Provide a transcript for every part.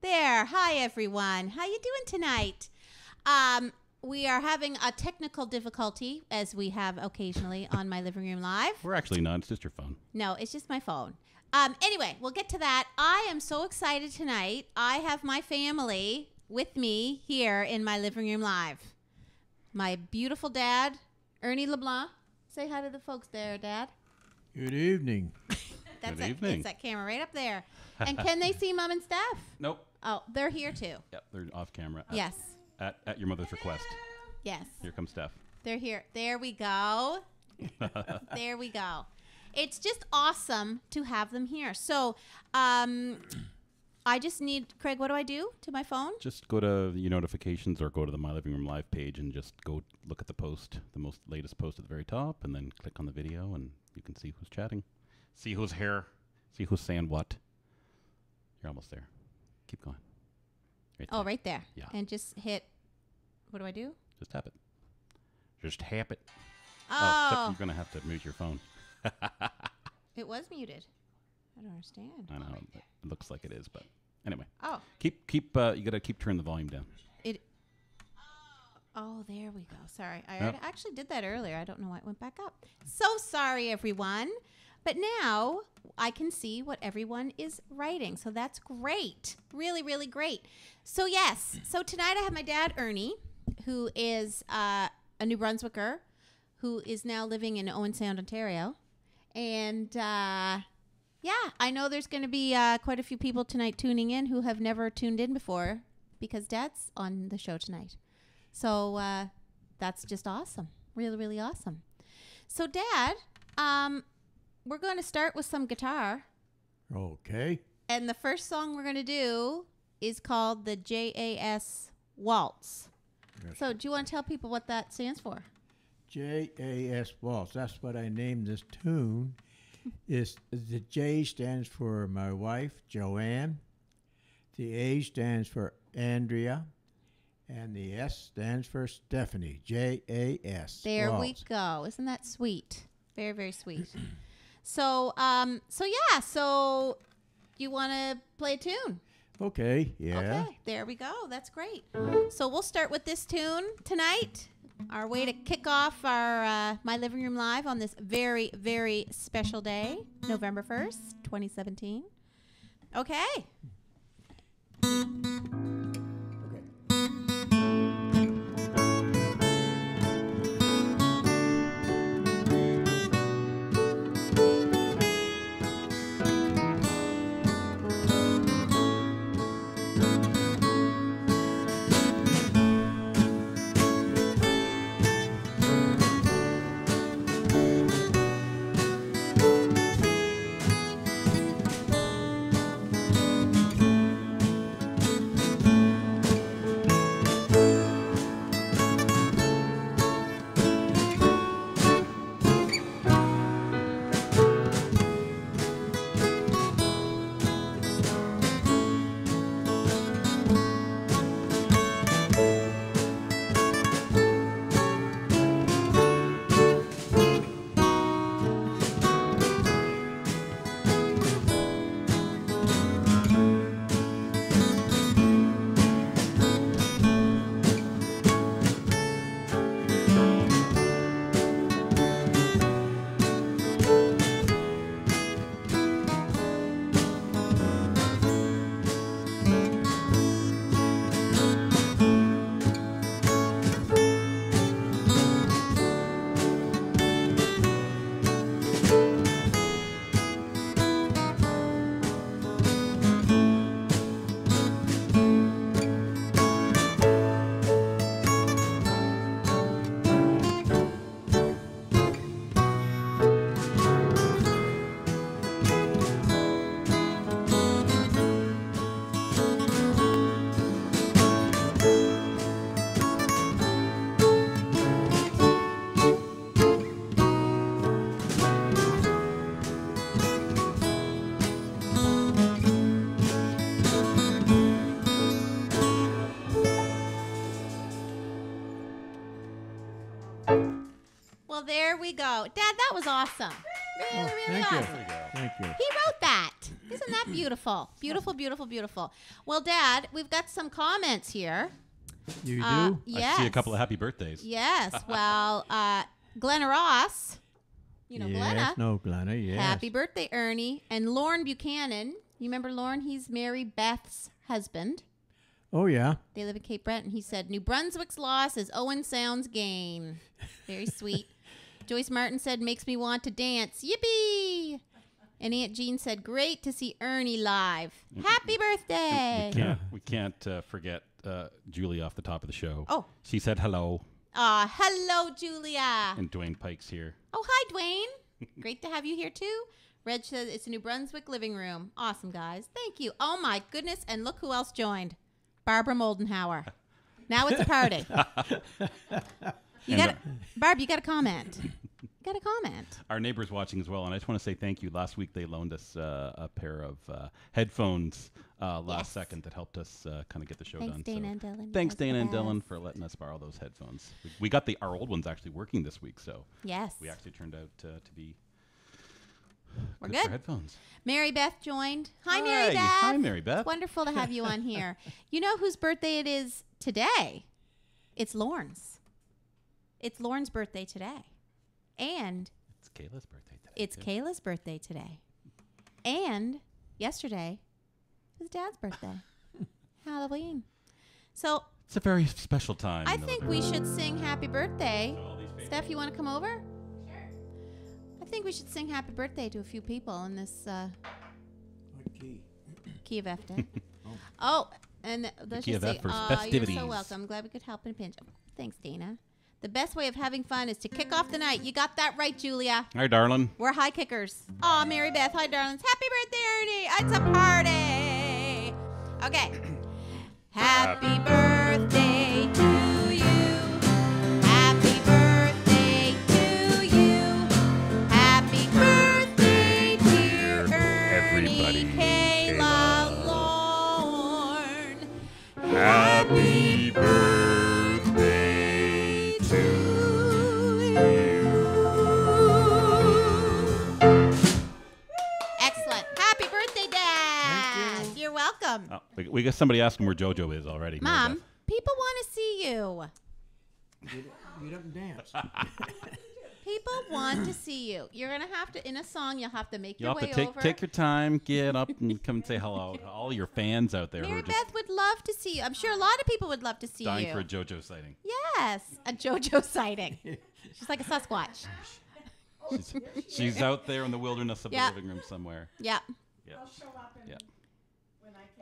There. Hi, everyone. How you doing tonight? We are having a technical difficulty, as we have occasionally on My Living Room Live. We're actually not. It's just your phone. No, it's just my phone. Anyway, we'll get to that. I am so excited tonight. I have my family with me here in My Living Room Live. My beautiful dad, Ernie LeBlanc. Say hi to the folks there, Dad. Good evening. Good evening. It's that camera right up there. And can they see Mom and Steph? Nope. Oh, they're here too. Yep, they're off camera. Yes. At your mother's request. Yes. Here comes Steph. They're here. There we go. There we go. It's just awesome to have them here. So, I just need, Craig, what do I do to my phone? Just go to your notifications or go to the My Living Room Live page and just go look at the post, the latest post at the very top, and then click on the video and you can see who's chatting. See who's here. See who's saying what. You're almost there. Keep going. Right there. Oh, right there. Yeah. And just hit, what do I do? Just tap it. Just tap it. Oh. Except you're going to have to mute your phone. It was muted. I don't understand. I know. It looks like it is, but anyway. Oh. You got to keep turning the volume down. Oh, there we go. Sorry. I Yep. actually did that earlier. I don't know why it went back up. So sorry, everyone. But now I can see what everyone is writing. So that's great. Really, really great. So, yes. So tonight I have my dad, Ernie, who is a New Brunswicker, who is now living in Owen Sound, Ontario. And, yeah, I know there's going to be quite a few people tonight tuning in who have never tuned in before because Dad's on the show tonight. So that's just awesome. Really, really awesome. So, Dad, we're going to start with some guitar. Okay. And the first song we're going to do is called the J.A.S. Waltz. Yes. So do you want to tell people what that stands for? J.A.S. Waltz. That's what I named this tune. The J stands for my wife, Joanne. The A stands for Andrea. And the S stands for Stephanie. J.A.S. There Waltz. we go. Isn't that sweet? Very, very sweet. So you want to play a tune? Okay, yeah. Okay, there we go. That's great. So we'll start with this tune tonight. Our way to kick off our My Living Room Live on this very, very special day, November 1st, 2017. Okay. Well, there we go. Dad, that was awesome. Really, really Thank you. awesome. There we go. Thank you. He wrote that. Isn't that beautiful? Beautiful, beautiful, beautiful. Well, Dad, we've got some comments here. You do? Yes. I see a couple of happy birthdays. Yes. Well, Glenna Ross. You know yes, Glenna. no, Glenna, yes. Happy birthday, Ernie. And Lorne Buchanan. You remember Lorne? He's Mary Beth's husband. Oh, yeah. They live in Cape Breton. He said, New Brunswick's loss is Owen Sound's gain. Very sweet. Joyce Martin said, makes me want to dance. Yippee! And Aunt Jean said, great to see Ernie live. Happy birthday! We can't forget Julie off the top of the show. Oh. She said hello, Hello, Julia. and Dwayne Pike's here. Oh, hi, Dwayne. Great to have you here, too. Reg says it's a New Brunswick living room. Awesome, guys. Thank you. Oh, my goodness. And look who else joined. Barbara Moldenhauer. Now it's a party. Barb, you got a comment. Got a comment. Our neighbor's watching as well, and I just want to say thank you. Last week they loaned us a pair of headphones last second that helped us kind of get the show Thanks, done. Dana so and Dylan. thanks, You guys are Dana the and Dylan, best. for letting us borrow those headphones. We got our old ones actually working this week, so Yes. we actually turned out to be We're for good. headphones. Mary Beth joined. Hi, Hi. Mary Beth. Hi, Mary Beth. It's wonderful to have you on here. You know whose birthday it is today? It's Lorne's. It's Lorne's birthday today. And It's Kayla's birthday today. it's too. Kayla's birthday today. And yesterday was Dad's birthday. Halloween. So It's a very special time. I in think November. we should sing happy birthday. Steph, you want to come over? Sure. I think we should sing happy birthday to a few people in this What key? key of F day. Oh, and let's key just of say, F for you're festivities. so welcome. I'm glad we could help in a pinch. Thanks, Dana. The best way of having fun is to kick off the night. You got that right, Julia. Hi, darling. We're high kickers. Aw, Mary Beth. Hi, darlings. Happy birthday, Ernie. It's a party. Okay. Happy birthday to you. Happy birthday to you. Happy birthday, dear Ernie. Everybody. Kayla Lorne. Happy birthday to Excellent. Happy birthday, Dad. Thank you. You're welcome. Oh, we got somebody asking where JoJo is already. Mary Mom, Beth. people want to see you. Get up and dance. People want to see you. You're going to have to, in a song, you'll have to make You'll your have way to over. take your time, get up, and come and say hello to all your fans out there who Mary are just Beth would love to see you. I'm sure a lot of people would love to see dying you. for a JoJo sighting. Yes, a JoJo sighting. She's like a Sasquatch. She's out there in the wilderness of Yeah. the living room somewhere. Yep. Yeah. Yeah.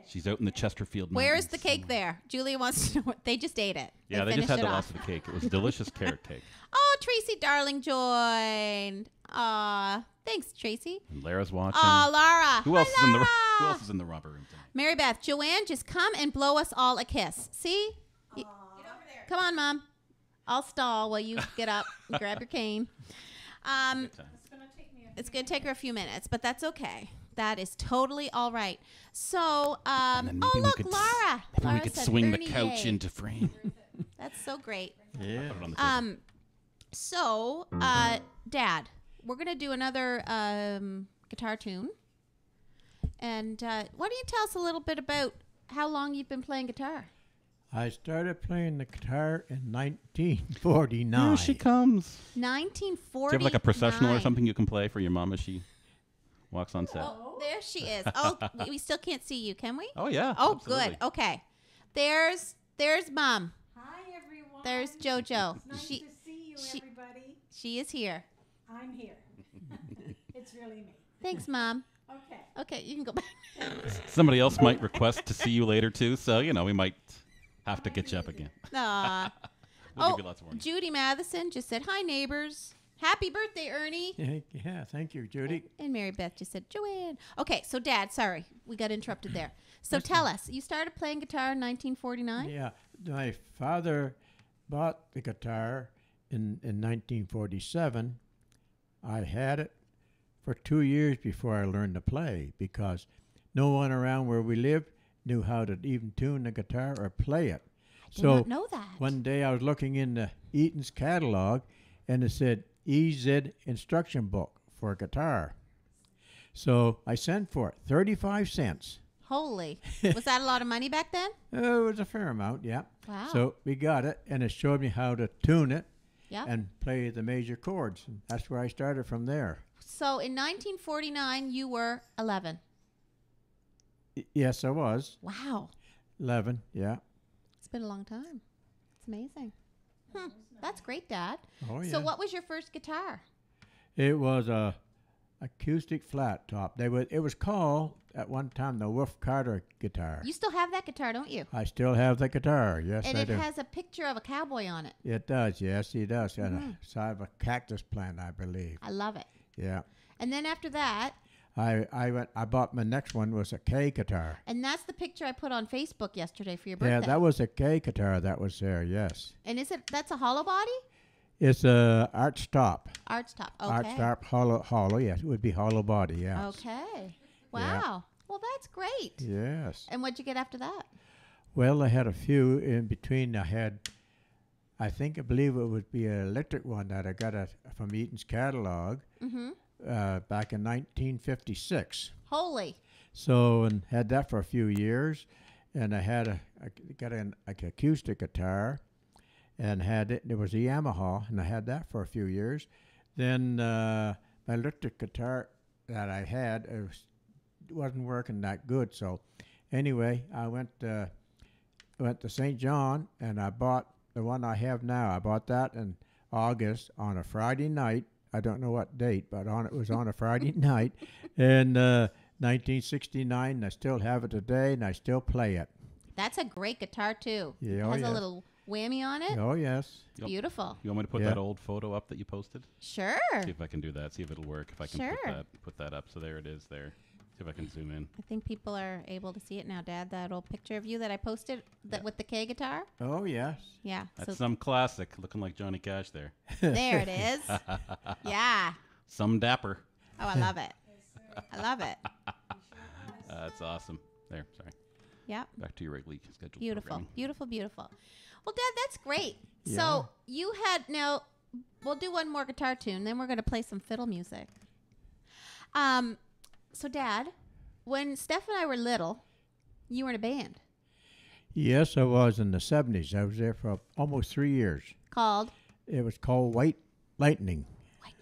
She's out in the Chesterfield Mountains. Where's the cake there? Julia wants to know. They just ate it. Yeah, they finished just had it the off. last of the cake. It was delicious carrot cake. Oh, Tracy Darling joined. Aw, thanks, Tracy. And Lara's watching. Aw, Lara. Who else Hi, is in the Lara. Who else is in the romper room tonight? Mary Beth, Joanne, just come and blow us all a kiss. See? Get over there. Come on, Mom. I'll stall while you get up and grab your cane. Good time. It's going to take her a few minutes, but that's okay. That is totally all right. So, And then oh, maybe we look, could Lara. Maybe Lara we could said swing the Ernie couch yay. into frame. That's so great. Yeah. Put it on the table. So, Dad, we're going to do another guitar tune. And why don't you tell us a little bit about how long you've been playing guitar? I started playing the guitar in 1949. Here she comes. 1949. Do you have like a processional or something you can play for your mom as she walks on set? Oh, there she is. Oh, we still can't see you, can we? Oh, yeah. Oh, absolutely. good. Okay. There's Mom. Hi, everyone. There's JoJo. Nice She to see you, she- everybody. she is here. I'm here. It's really me. Thanks, Mom. Okay. Okay, you can go back. Somebody else might request to see you later, too. So, we might have to get you up again. Aw. We'll give you lots of warning. Judy Matheson just said, hi, neighbors. Happy birthday, Ernie. Yeah, thank you, Judy. And Mary Beth just said, Joanne. Okay, so Dad, sorry, we got interrupted there. So tell us, you started playing guitar in 1949? Yeah, my father bought the guitar in 1947. I had it for 2 years before I learned to play because no one around where we lived knew how to even tune the guitar or play it. Did not know that. One day I was looking in the Eaton's catalog and it said EZ instruction book for a guitar. So I sent for it, 35 cents. Holy. Was that a lot of money back then? It was a fair amount, yeah. Wow. So we got it, and it showed me how to tune it Yep. and play the major chords. And that's where I started from there. So in 1949, you were 11. Yes, I was. Wow. 11, yeah. It's been a long time. It's amazing. That's great, Dad. Oh, yeah. So what was your first guitar? It was a acoustic flat top. It was called at one time the Wolf Carter guitar. You still have that guitar, don't you? I still have the guitar. Yes, And I it do. has a picture of a cowboy on it. It does. Yes, it does. And a side of a cactus plant, I believe. I love it. Yeah. And then after that, I bought my next one was a K guitar. and that's the picture I put on Facebook yesterday for your birthday. Yeah, that was a K guitar that was there. Yes. And that's a hollow body? It's a arch top. Arch top. Okay. Arch top, hollow. Yes, it would be hollow body. Yes. Okay. Wow. Well, that's great. Yes. And what'd you get after that? Well, I had a few in between. I believe it would be an electric one that I got from Eaton's catalog back in 1956. Holy. So, and had that for a few years. And I got an acoustic guitar and had it. It was a Yamaha, and I had that for a few years. Then my electric guitar that I had wasn't working that good. So anyway, I went to St. John, and I bought the one I have now. I bought that in August on a Friday night. I don't know what date, but it was on a Friday night in 1969. And I still have it today, and I still play it. That's a great guitar, too. Yeah, It oh, has yeah. a little whammy on it. Oh, yes. It's beautiful. You want me to put Yeah. that old photo up that you posted? Sure. See if I can do that. See if it'll work. If I can Sure. put that up. So there it is there. See if I can zoom in. I think people are able to see it now, Dad. That old picture of you that I posted with the K guitar. Oh, yes. Yeah. That's some classic. Looking like Johnny Cash there. There it is. Yeah. Some dapper. Oh, I love it. I love it. That's awesome. There. Sorry. Yeah. Back to your regularly scheduled Beautiful. programming. Beautiful. Beautiful. Well, Dad, that's great. Yeah. So you had now. We'll do one more guitar tune, then we're going to play some fiddle music. So, Dad, when Steph and I were little, you were in a band Yes, I was in the 70s. I was there for almost 3 years. called It was called White Lightning. White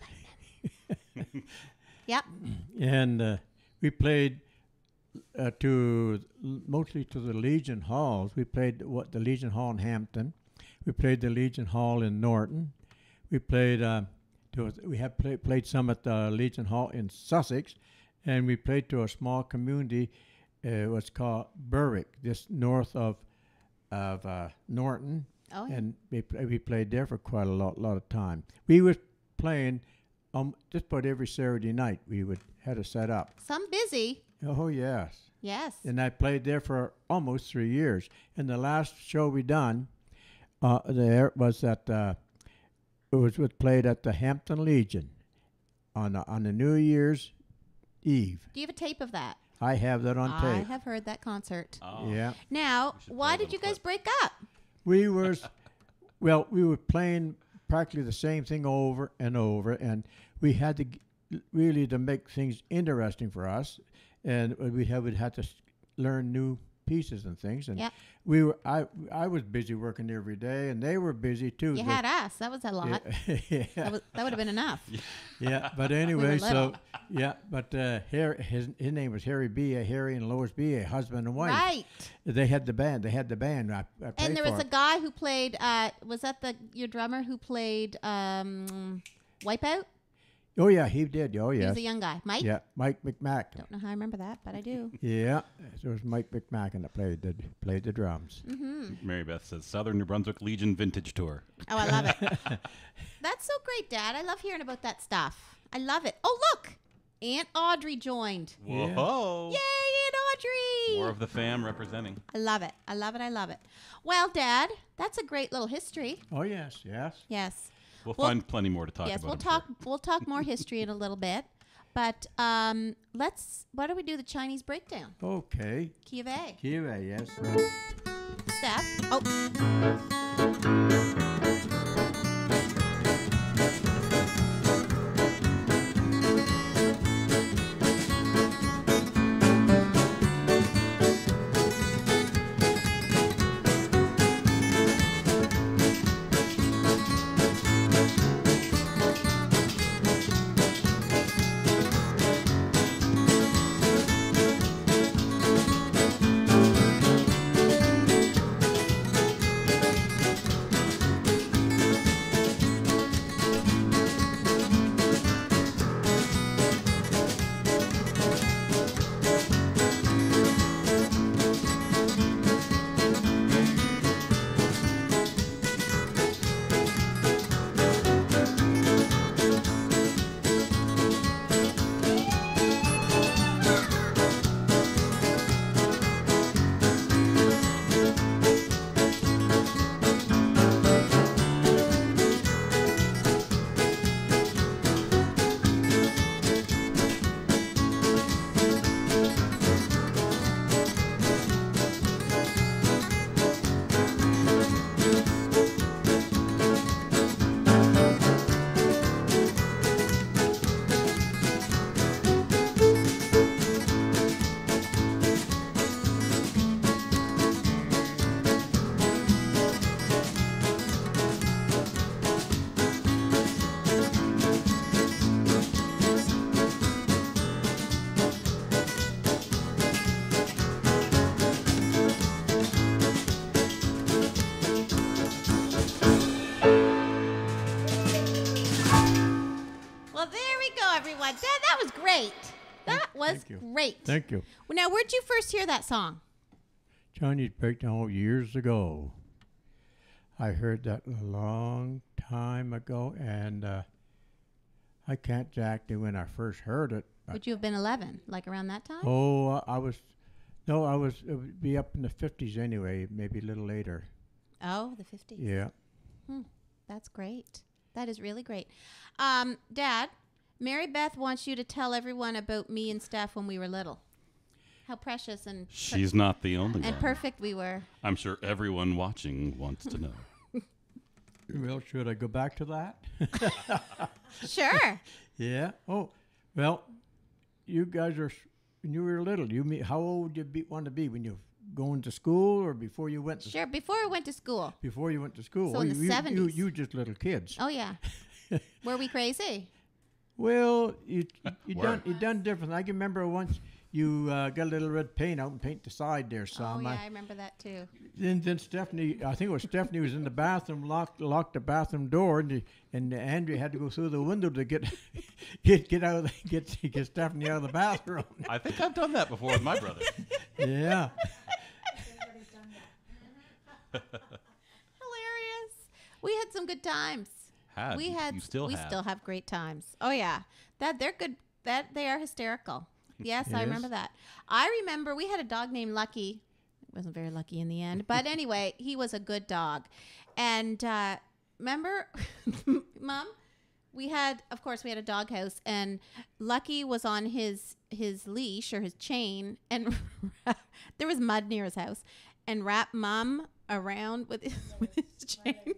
Lightning. Yep. And we played mostly to the Legion Halls. We played the Legion Hall in Hampton. We played the Legion Hall in Norton. We played played some at the Legion Hall in Sussex, and we played to a small community. It was called Berwick, just north of Norton. Oh, yeah. And we played there for quite a lot of time. We was playing just about every Saturday night. We had it set up. Some busy. Oh yes. Yes. And I played there for almost 3 years. And the last show we done there was played at the Hampton Legion on the New Year's Eve. Do you have a tape of that? I have that on I tape. have heard that concert. Oh. Yeah. Now, We should why play did you them guys quick. break up? We were playing practically the same thing over and over, and we had to really to make things interesting for us, and we had to learn new pieces and things. And Yep. I was busy working every day, and they were busy too. You had us. That was a lot. Yeah. That would have been enough. Yeah, but anyway, little. his name was Harry and Lois B, a husband and wife. Right. They had the band. I played And there was for a guy who played. Was that your drummer who played Wipeout? Oh yeah, he did. Oh He yes. was a young guy. Mike. Yeah, Mike McMack. Don't know how I remember that, but I do. Yeah, so it was Mike McMacken that played the drums. Mary Beth says Southern New Brunswick Legion Vintage Tour. Oh, I love it. That's so great, Dad. I love hearing about that stuff. I love it. Oh, look, Aunt Audrey joined. Yeah. Whoa! Yay, Aunt Audrey! More of the fam representing. I love it. I love it. I love it. Well, Dad, that's a great little history. Oh yes. Yes. We'll Well, find plenty more to talk Yes, about. we'll I'm talk. sure. We'll talk more history in a little bit. But why don't we do the Chinese breakdown? Okay. Key of A. Kiva, yes. Steph. Oh. was Thank you. great. Thank you. Well, now, where'd you first hear that song? Chinese breakdown years ago. I heard that a long time ago, and I can't exactly when I first heard it. Would you have been 11, like around that time? I was, it would be up in the 50s anyway, maybe a little later. Oh, the 50s. Yeah. That's great. That is really great. Dad, Mary Beth wants you to tell everyone about me and Steph when we were little. How precious and She's not the only one. perfect we were. I'm sure everyone watching wants to know. Well, should I go back to that? Sure. Yeah. Oh, well, you guys are, when you were little, how old did you want to be when you going to school or before you went to Sure. Before I went to school. Before you went to school. So in the 70s. You just little kids. Oh, yeah. Were we crazy? Well, you Word. done different. I can remember once you got a little red paint out and paint the side there some. Oh, yeah, I remember that too. Then Stephanie, I think it was Stephanie, was in the bathroom, locked the bathroom door, and Andrea had to go through the window to get get Stephanie out of the bathroom. I think I've done that before with my brother. Yeah. Everybody's done that. Hilarious. We had some good times. You still we have. still have great times. Oh yeah, they're good. That they are hysterical. Yes, I Yes. remember that. I remember we had a dog named Lucky. It wasn't very lucky in the end, but anyway, he was a good dog. And remember, Mom, we had a doghouse, and Lucky was on his leash or his chain, and there was mud near his house, and wrapped Mom around with his chain.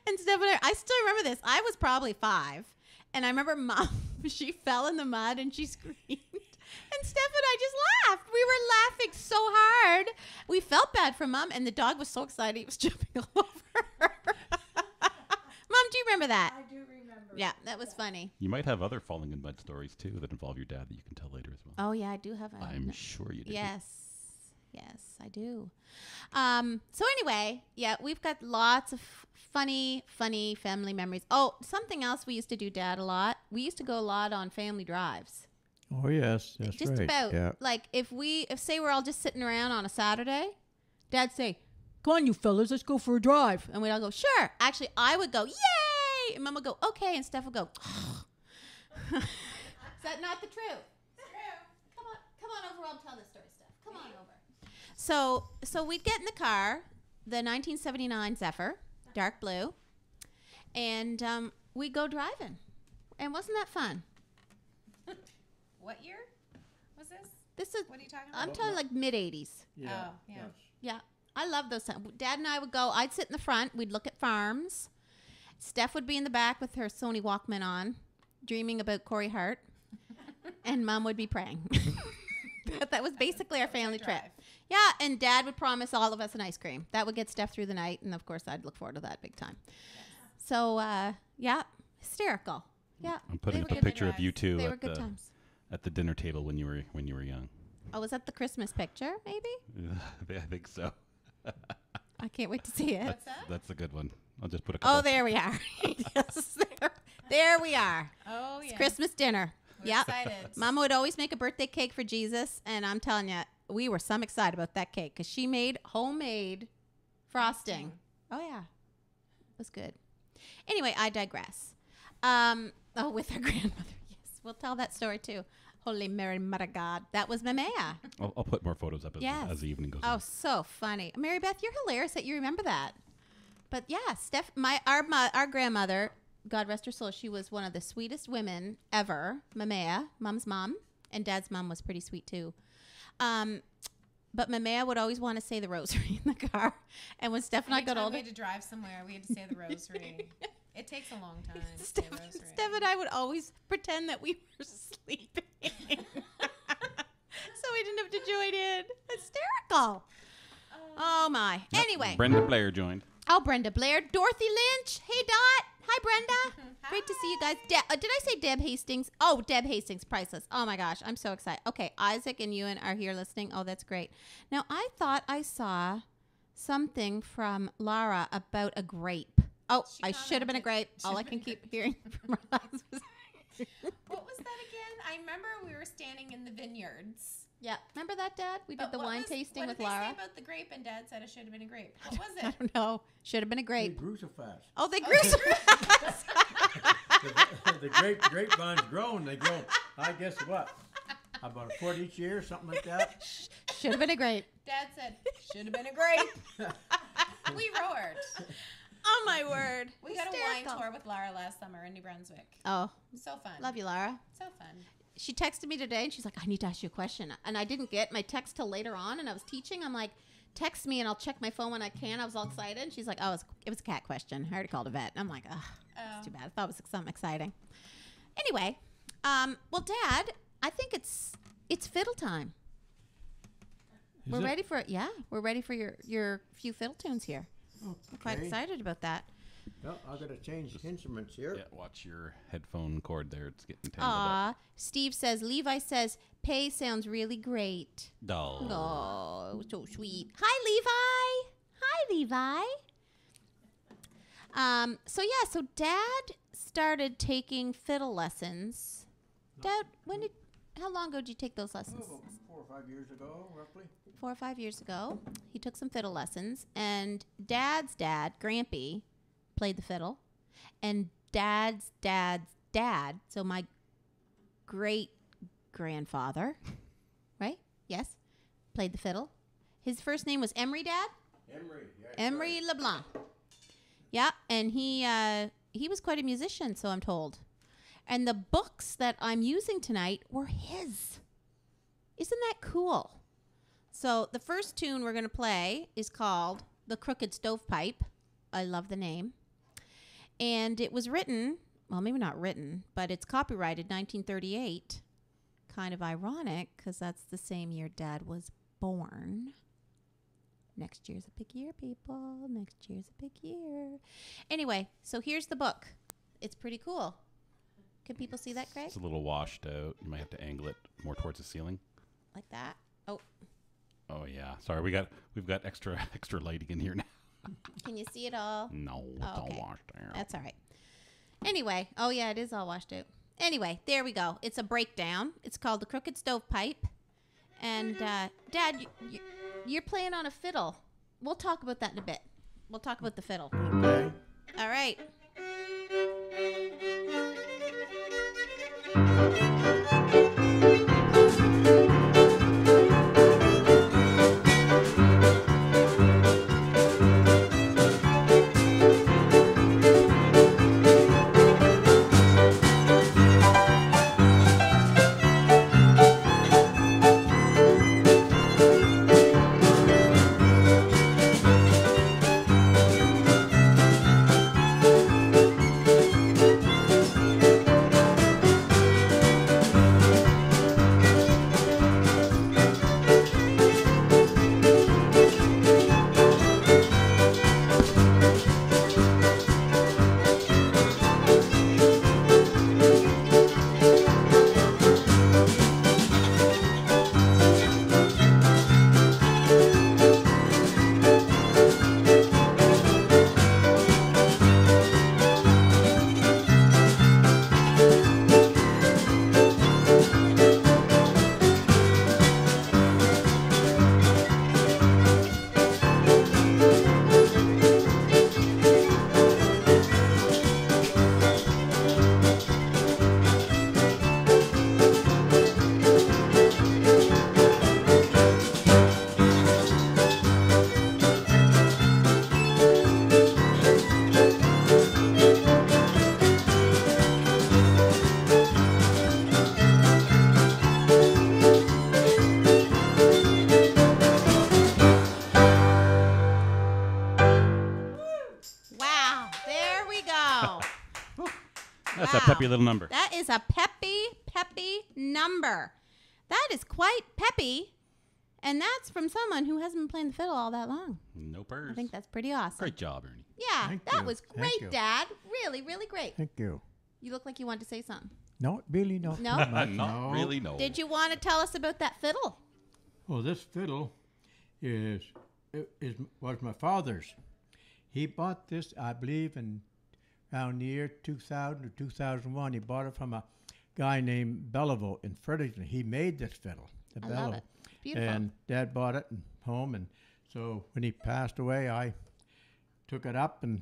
And Steph and I still remember this. I was probably 5. And I remember Mom, she fell in the mud and she screamed. And Steph and I just laughed. We were laughing so hard. We felt bad for Mom. And the dog was so excited he was jumping all over her. Mom, do you remember that? I do remember. Yeah, that was funny. You might have other falling in mud stories, too, that involve your dad that you can tell later as well. Oh, yeah, I do have a... I'm sure you do. Yes, I do. So anyway, yeah, we've got lots of funny family memories. Oh, something else we used to do, Dad, a lot. We used to go a lot on family drives. Oh yes, that's Just right. about Yeah. like if say we're all just sitting around on a Saturday, Dad'd say, "Come on, you fellas, let's go for a drive," and we'd all go, "Sure." Actually, I would go, "Yay!" and Mom would go, "Okay," and Steph would go, "Is that not the truth?" Come on over. I'll tell this story, Steph. Come on over. So we'd get in the car, the 1979 Zephyr, dark blue, and we'd go driving. And wasn't that fun? What year was this? This is What are you talking I'm about? talking like mid-'80s. Yeah. Oh, yeah. Yes. Yeah, I love those times. Dad and I would go. I'd sit in the front. We'd look at farms. Steph would be in the back with her Sony Walkman on, dreaming about Corey Hart, and Mom would be praying. That was basically our family trip. drive. Yeah, and Dad would promise all of us an ice cream. That would get Steph through the night, and of course, I'd look forward to that big time. So, yeah, hysterical. Yeah, I'm putting they up a were good picture of times. you two They were at good the times. at the dinner table when you were young. Oh, was that the Christmas picture? Maybe. I think so. I can't wait to see it. What's that? That's a good one. I'll just put a couple. Oh, there we are. Yes, there we are. Oh, It's yeah. Christmas dinner. We're Yep. excited. Mama would always make a birthday cake for Jesus, and I'm telling you, we were some excited about that cake because she made homemade frosting. Oh yeah, it was good. Anyway, I digress. With her grandmother, yes, we'll tell that story too. Holy Mary, Mother God, that was Mamea. I'll put more photos up Yes. as the evening goes Oh, on. so funny, Mary Beth. You're hilarious that you remember that. But yeah, Steph, our grandmother, God rest her soul, she was one of the sweetest women ever. Mamea, Mom's mom, and Dad's mom was pretty sweet too. But Mamea would always want to say the rosary in the car. And when Steph and I Every got time older, we had to drive somewhere, we had to say the rosary. It takes a long time to say Steph, rosary. Steph and I would always pretend that we were sleeping. So we didn't have to join in. Hysterical. Oh my. Anyway. Brenda Blair joined. Oh, Brenda Blair. Dorothy Lynch. Hey, Dot. Hi, Brenda. Great to see you guys. Did I say Deb Hastings? Oh, Deb Hastings. Priceless. Oh, my gosh. I'm so excited. Okay. Isaac and Ewan are here listening. Oh, that's great. Now, I thought I saw something from Lara about a grape. Oh, She I should have been a commented. grape. Should All I have can been a keep hearing from her husband. What was that again? I remember we were standing in the vineyards. Yeah. Remember that, Dad? We did But the what wine was- tasting what with did they Laura. say about the grape? And Dad said it should have been a grape. What was I it? don't know. Should have been a They grape. grew so fast. Oh, they grew so fast. The grapevine's grown. They grow, I guess what? About a foot each year, something like that. Should have been a grape. Dad said should have been a grape. We roared. Oh, my word. We got a wine Hysterical. tour with Laura last summer in New Brunswick. Oh, So fun. love you, Laura. So fun. She texted me today and she's like, I need to ask you a question. And I didn't get my text till later on and I was teaching. I'm like, text me and I'll check my phone when I can. I was all excited. And she's like, oh, it was a cat question. I already called a vet. And I'm like, oh, it's too bad. I thought it was something exciting. Anyway, well, Dad, I think it's fiddle time. Is We're it? ready for it. Yeah, we're ready for your few fiddle tunes here. I'm quite Okay. excited about that. Well, I've got to change instruments here. Yeah, watch your headphone cord there. It's getting tangled Aw, Steve says, Levi says, Pay sounds really great. up. Dull. Oh, so sweet. Hi, Levi. So Dad started taking fiddle lessons. Dad, how long ago did you take those lessons? Oh, 4 or 5 years ago, roughly. 4 or 5 years ago. He took some fiddle lessons, and Dad's dad, Grampy, played the fiddle, and Dad's dad's dad, so my great grandfather, right? Yes, played the fiddle. His first name was Emery, Dad? Emery. Yeah, Ernie LeBlanc. Yeah, and he was quite a musician, so I'm told. And the books that I'm using tonight were his. Isn't that cool? So the first tune we're going to play is called The Crooked Stovepipe. I love the name. And it was written, well, maybe not written, but it's copyrighted 1938. Kind of ironic because that's the same year Dad was born. Next year's a big year, people. Next year's a big year. Anyway, so here's the book. It's pretty cool. Can people see that, Craig? It's a little washed out. You might have to angle it more towards the ceiling. Like that? Oh, Oh yeah. Sorry, we've got extra lighting in here now. can you see it all? No, it's all okay. washed out. That's all right. Anyway, oh yeah, it is all washed out. Anyway, there we go. It's a breakdown. It's called The Crooked Stovepipe. And Dad, you're playing on a fiddle. We'll talk about that in a bit. We'll talk about the fiddle. Okay. All right. Wow, there we go. That's a Wow. peppy little number. That is a peppy number. That is quite peppy. And that's from someone who hasn't been playing the fiddle all that long. No purrs. I think that's pretty awesome. Great job, Ernie. Yeah, Thank that you. was Thank great, you. Dad. Really, really great. Thank you. You look like you wanted to say something. No, really, no. No? Not much, Not no. really, no. Did you want to tell us about that fiddle? Well, this fiddle was my father's. He bought this, I believe, in around the year 2000 or 2001. He bought it from a guy named Belleville in Fredericton. He made this fiddle, the I Belleville. love it. Beautiful. And Dad bought it home, and so when he passed away, I took it up and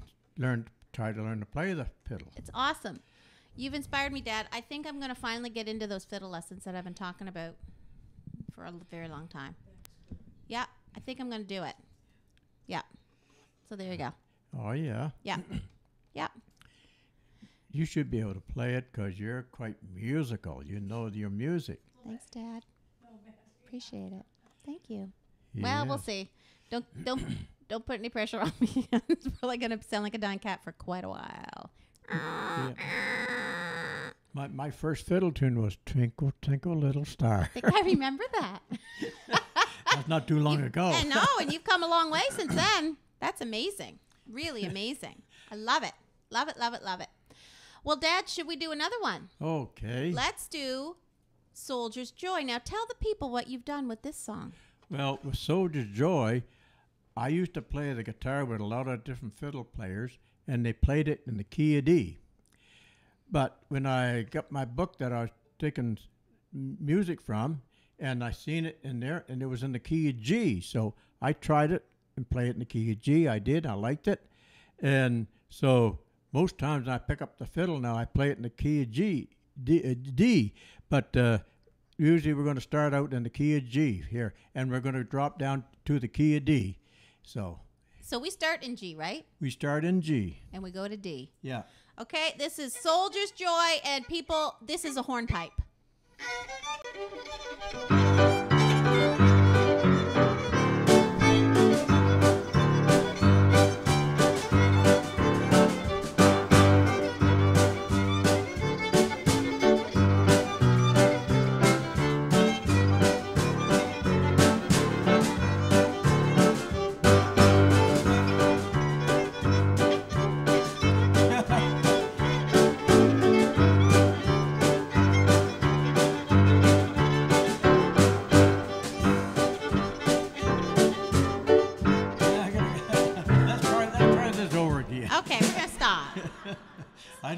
tried to learn to play the fiddle. It's awesome. You've inspired me, Dad. I think I'm going to finally get into those fiddle lessons that I've been talking about for a very long time. Yeah, I think I'm going to do it. Yeah. So there you go. Oh, yeah. Yeah. Yeah. You should be able to play it because you're quite musical. You know your music. Thanks, Dad. Appreciate it. Thank you. Well, we'll Yes. see. Don't put any pressure on me. It's probably going to sound like a dying cat for quite a while. Yeah. My first fiddle tune was Twinkle, Twinkle, Little Star. I think I remember that. That's not too long ago. I know, and you've come a long way since then. That's amazing. Really amazing. I love it. Love it, love it, love it. Well, Dad, should we do another one? Okay. Let's do Soldier's Joy. Now, tell the people what you've done with this song. Well, with Soldier's Joy, I used to play the guitar with a lot of different fiddle players, and they played it in the key of D. But when I got my book that I was taking music from, and I seen it in there, and it was in the key of G. So I tried it and play it in the key of G. I did. I liked it. And so most times I pick up the fiddle now, I play it in the key of D. But usually we're going to start out in the key of G here, and we're going to drop down to the key of D. So we start in G, right? we start in G. And we go to D. Yeah. Okay, this is Soldier's Joy, and people, this is a hornpipe. Let's try this over again. Okay, we're going to stop. I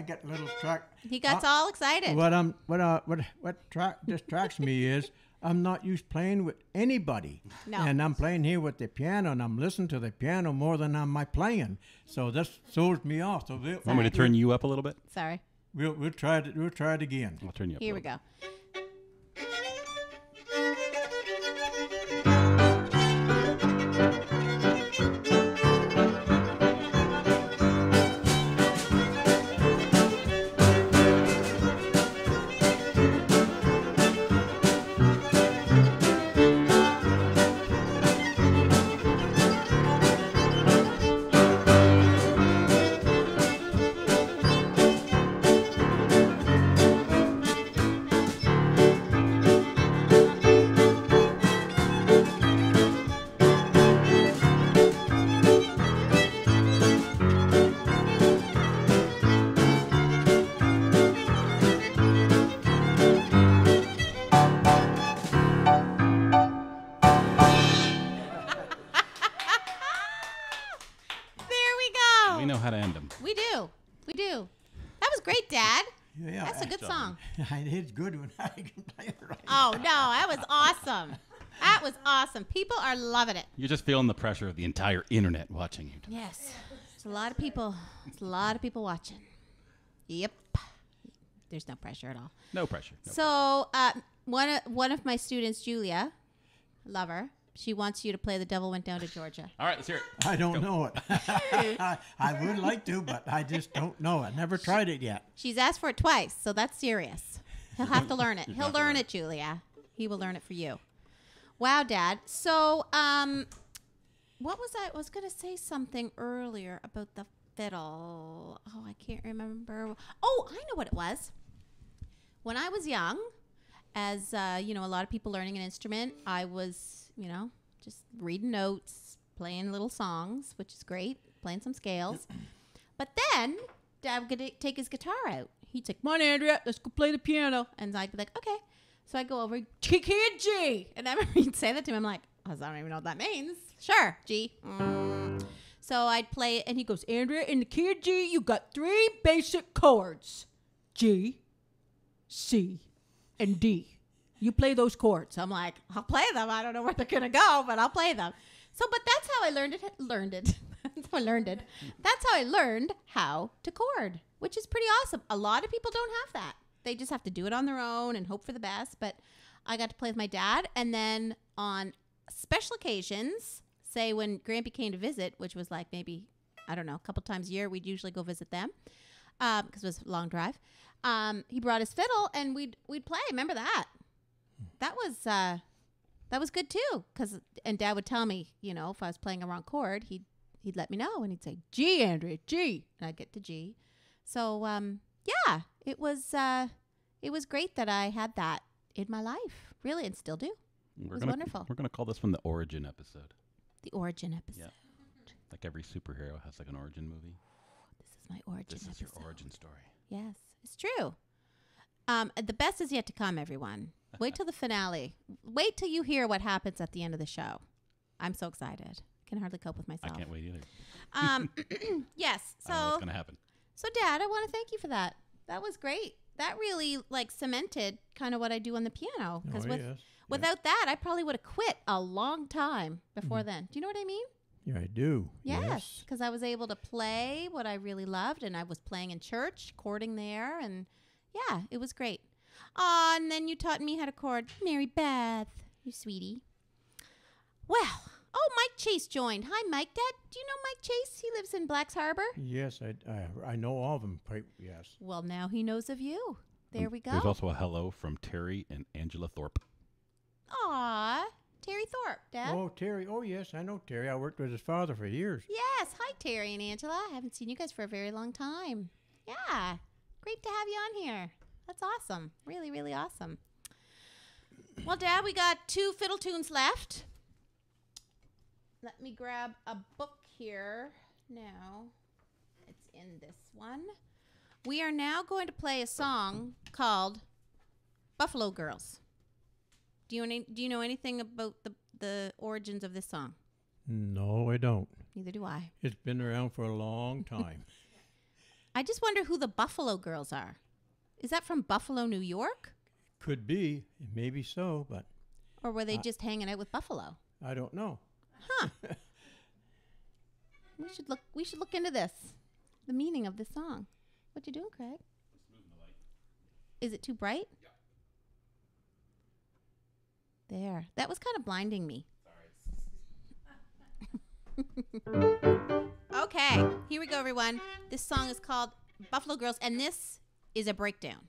get a little track. He got all excited. What distracts me is I'm not used to playing with anybody. No. And I'm playing here with the piano, and I'm listening to the piano more than I'm my playing. So this throws me off. So Want me to turn you up a little bit? Sorry. we'll try it. We'll try it again. I'll turn you up. Here a we little go. We know how to end them. We do. We do. That was great, Dad. Yeah, That's a good song. It's good when I can play it right. Oh, no, that was awesome. That was awesome. People are loving it. You're just feeling the pressure of the entire internet watching you. Yes. There's a lot of people. There's a lot of people watching. Yep. There's no pressure at all. No pressure. No So one of my students, Julia, love her. She wants you to play The Devil Went Down to Georgia. All right, let's hear it. I don't know it. I would like to, but I just don't know it. Never tried it yet. She's asked for it twice, so that's serious. He'll have to learn it. He'll learn it, Julia. He will learn it for you. Wow, Dad. So, what was I was going to say something earlier about the fiddle. Oh, I can't remember. Oh, I know what it was. When I was young, as a lot of people learning an instrument, I was, just reading notes, playing little songs, which is great, playing some scales. But then Dad would take his guitar out. He'd say, "Come on, Andrea, let's go play the piano." And I'd be like, "Okay." So I go over, G, G. And I remember he'd say that to me. I'm like, I don't even know what that means. Sure, G. So I'd play it, and he goes, Andrea, in the key of G, you got 3 basic chords. G, C, and D. You play those chords. I'm like, I'll play them. I don't know where they're going to go, but I'll play them. So, but that's how I learned it. That's how I learned it. That's how I learned how to chord, which is pretty awesome. A lot of people don't have that. They just have to do it on their own and hope for the best. But I got to play with my dad. And then on special occasions, say when Grampy came to visit, which was like maybe, I don't know, a couple times a year, we'd usually go visit them because it was a long drive. He brought his fiddle and we'd play. Remember that? That was good too. And Dad would tell me, you know, if I was playing a wrong chord, he'd let me know and he'd say, G, Andrea, G. And I'd get to G. So, yeah, it was great that I had that in my life, really, and still do. It was wonderful. We're going to call this one the origin episode. The origin episode. Yeah. Like every superhero has like an origin movie. This is my origin This is episode. your origin story. Yes, it's true. The best is yet to come, everyone. Wait till the finale. Wait till you hear what happens at the end of the show. I'm so excited. I can hardly cope with myself. I can't wait either. Yes. I don't know what's going to happen. So, Dad, I want to thank you for that. That was great. That really like cemented kind of what I do on the piano. Because without that, I probably would have quit a long time before then. Do you know what I mean? Yeah, I do. Yes, because I was able to play what I really loved, and I was playing in church, chording there, and yeah, it was great. And then you taught me how to chord Mary Beth, you sweetie. Well, Mike Chase joined. Hi, Mike. Dad, do you know Mike Chase? He lives in Blacks Harbor. Yes, I know all of them. Yes. Well, now he knows of you. There we go. There's also a hello from Terry and Angela Thorpe. Aw, Terry Thorpe, Dad. Oh, Terry. Oh, yes, I know Terry. I worked with his father for years. Yes. Hi, Terry and Angela. I haven't seen you guys for a very long time. Yeah. Great to have you on here. That's awesome. Really, really awesome. Well, Dad, we got 2 fiddle tunes left. Let me grab a book here now. It's in this one. We are now going to play a song called Buffalo Girls. Do you know anything about the origins of this song? No, I don't. Neither do I. It's been around for a long time. I just wonder who the Buffalo Girls are. Is that from Buffalo, New York? Could be. Maybe so, but Or were they just hanging out with Buffalo? I don't know. Huh. We should look into this. The meaning of this song. What you doing, Craig? Just moving the light. Is it too bright? Yeah. There. That was kind of blinding me. Sorry. Okay, here we go, everyone. This song is called Buffalo Girls, and this is a breakdown.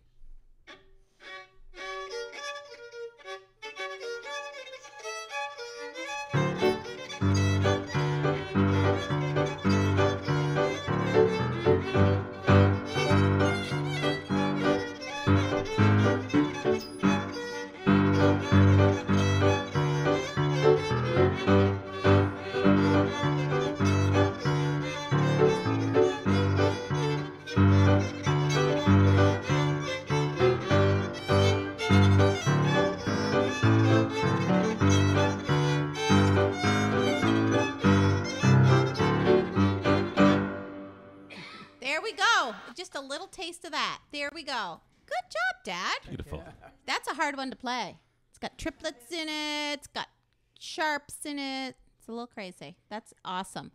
Just a little taste of that. There we go. Good job, Dad. Beautiful. That's a hard one to play. It's got triplets in it. It's got sharps in it. It's a little crazy. That's awesome.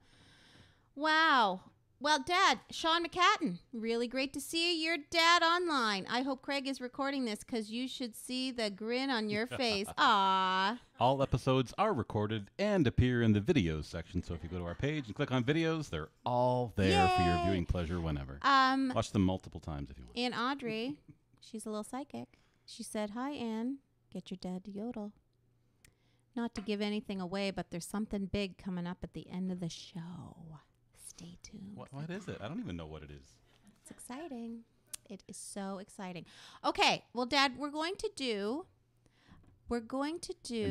Wow. Well, Dad, Sean McCatton, really great to see your dad online. I hope Craig is recording this because you should see the grin on your face. Aww. All episodes are recorded and appear in the videos section. So if you go to our page and click on videos, they're all there for your viewing pleasure whenever. Watch them multiple times if you want. Aunt Audrey, she's a little psychic. She said, "Hi, Ann. Get your dad to yodel." Not to give anything away, but there's something big coming up at the end of the show. Stay tuned. What is it? I don't even know what it is. It's exciting. It is so exciting. Okay. Well, Dad, we're going to do. And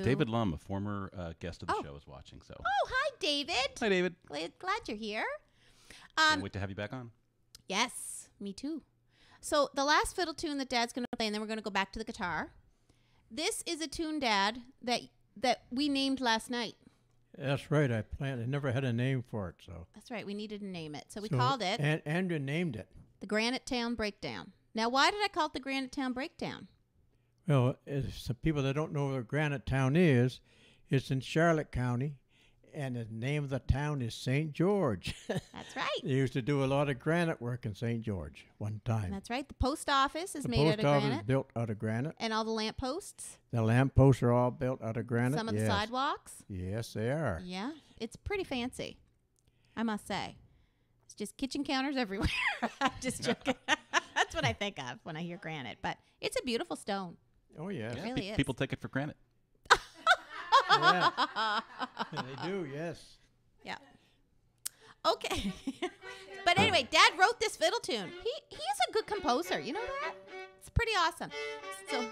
David Lum, a former guest of the show, is watching. So. Oh, hi, David. Hi, David. Glad you're here. Can't wait to have you back on. Yes, me too. So the last fiddle tune that Dad's going to play, and then we're going to go back to the guitar. This is a tune, Dad, that we named last night. That's right. I never had a name for it, so. That's right. We needed to name it. So we called it Andrea named it. the Granite Town Breakdown. Now, why did I call it the Granite Town Breakdown? Well, some people that don't know where Granite Town is, it's in Charlotte County, and the name of the town is St. George. That's right. They used to do a lot of granite work in St. George one time. That's right. The post office is The made out post of office is granite. built out of granite. And all the lamp posts. The lampposts are all built out of granite. Some of the yes. sidewalks. Yes, they are. Yeah. It's pretty fancy, I must say. It's just kitchen counters everywhere. Just joking. That's what I think of when I hear granite. But it's a beautiful stone. Oh, yes. It really is. People take it for granted. Yeah. They do, yes. Yeah. Okay. But anyway, Dad wrote this fiddle tune. He's a good composer. You know that? It's pretty awesome. So.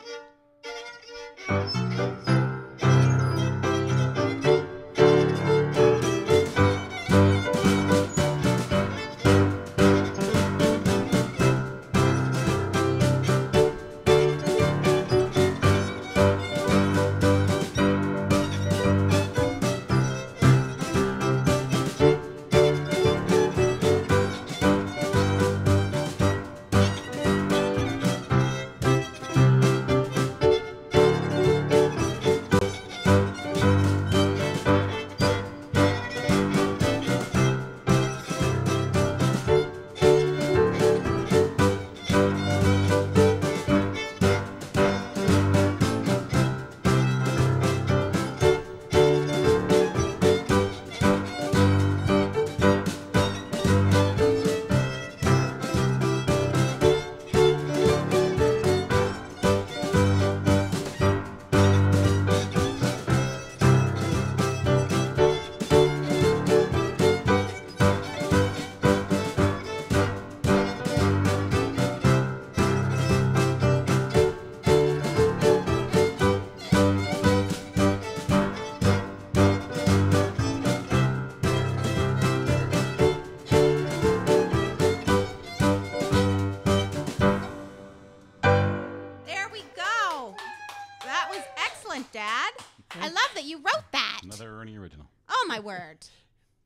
Dad. I love that you wrote that. Another Ernie original. Oh, my word.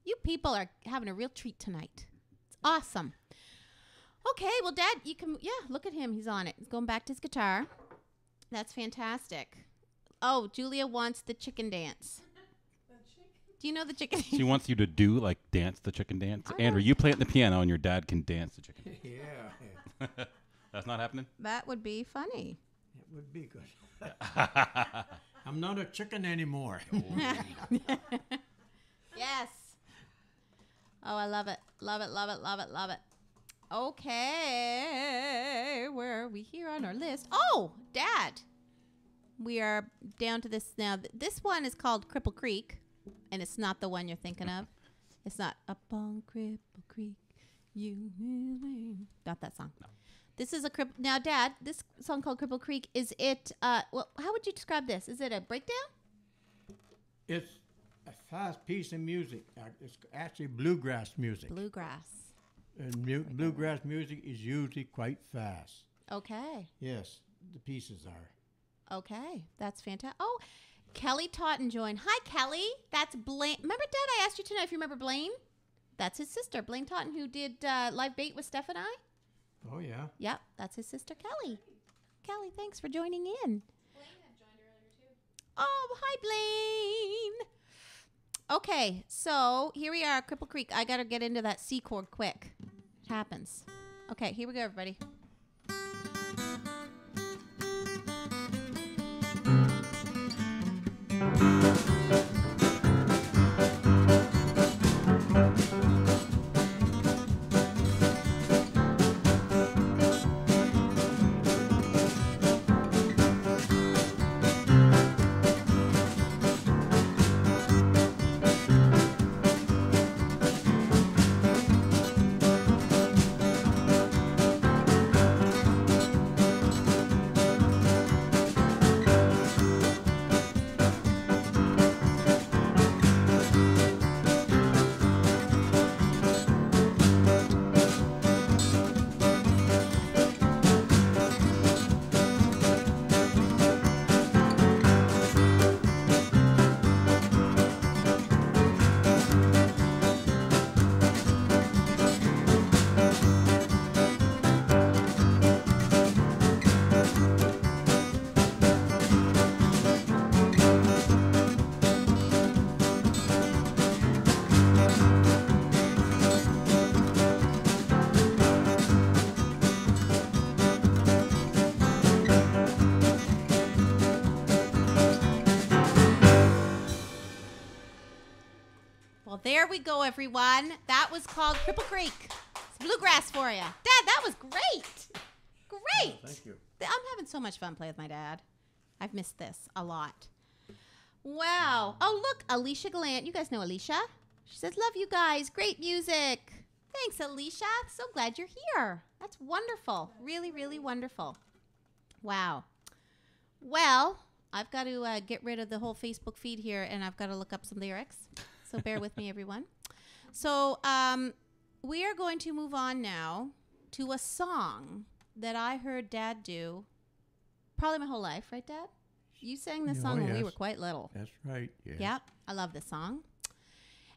You people are having a real treat tonight. It's awesome. Okay, well, Dad, you can, look at him. He's on it. He's going back to his guitar. That's fantastic. Oh, Julia wants the chicken dance. Do you know the chicken dance? She wants you to do, like, dance the chicken dance. Andrew, you play it the piano and your dad can dance the chicken dance. Yeah. That's not happening? That would be funny. It would be good. I'm not a chicken anymore. Yes. Oh, I love it. Love it, love it, love it, love it. Okay. Where are we here on our list? Oh, Dad. We are down to this now. This one is called Cripple Creek, and it's not the one you're thinking of. It's not Up on Cripple Creek. Not that song. No. This is a now, Dad. This song called Cripple Creek. Is it? Well, how would you describe this? Is it a breakdown? It's a fast piece of music. It's actually bluegrass music. Bluegrass. And bluegrass music is usually quite fast. Okay. Yes, the pieces are. Okay, that's fantastic. Oh, Kelly Totten joined. Hi, Kelly. That's Blaine. Remember, Dad, I asked you tonight if you remember Blaine? That's his sister, Blaine Totten, who did Live Bait with Steph and I. Oh, yeah. Yep, that's his sister, Kelly. Kelly, thanks for joining in. Blaine had joined earlier, too. Oh, hi, Blaine. Okay, so here we are, Cripple Creek. I got to get into that C chord quick. It happens. Okay, here we go, everybody. There we go, everyone. That was called Cripple Creek. It's bluegrass for you. Dad, that was great. Great. Oh, thank you. I'm having so much fun playing with my dad. I've missed this a lot. Wow. Oh, look, Alicia Gallant. You guys know Alicia. She says, love you guys. Great music. Thanks, Alicia. So glad you're here. That's wonderful. Really, really wonderful. Wow. Well, I've got to get rid of the whole Facebook feed here, and I've got to look up some lyrics. So bear with me, everyone. So we are going to move on now to a song that I heard Dad do probably my whole life. Right, Dad? You sang this song when we were quite little. That's right. Yes. Yep. I love this song.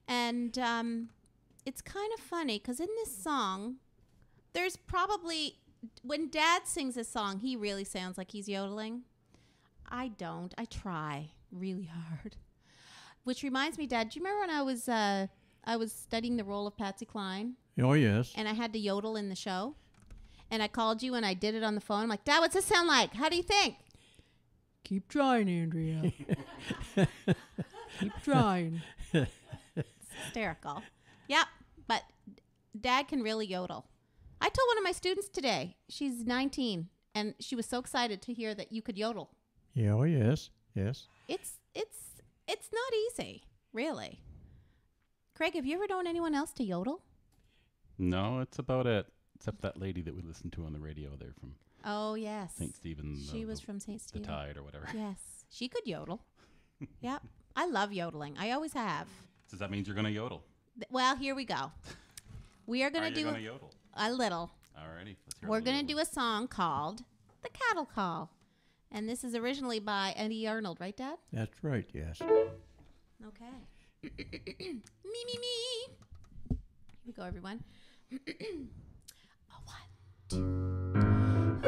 And it's kind of funny because in this song, there's probably, when Dad sings this song, he really sounds like he's yodeling. I don't. I try really hard. Which reminds me, Dad, do you remember when I was studying the role of Patsy Cline? Oh, yes. And I had to yodel in the show? And I called you and I did it on the phone. I'm like, Dad, what's this sound like? How do you think? Keep trying, Andrea. Keep trying. It's hysterical. Yep. But Dad can really yodel. I told one of my students today, she's 19, and she was so excited to hear that you could yodel. Yeah, oh, yes. Yes. It's not easy, really. Craig, have you ever known anyone else to yodel? No, it's about it. Except that lady that we listened to on the radio there from Oh, yes. St. Stephen. She was from St. The Stephen. Tide or whatever. Yes. She could yodel. Yep. I love yodeling. I always have. Does that mean you're going to yodel? Well, here we go. We are going to do going to yodel? a little. Alrighty. Let's hear We're going to do a song called The Cattle Call. And this is originally by Eddy Arnold, right, Dad? That's right, yes. Okay. Me. Here we go, everyone. A 1, 2.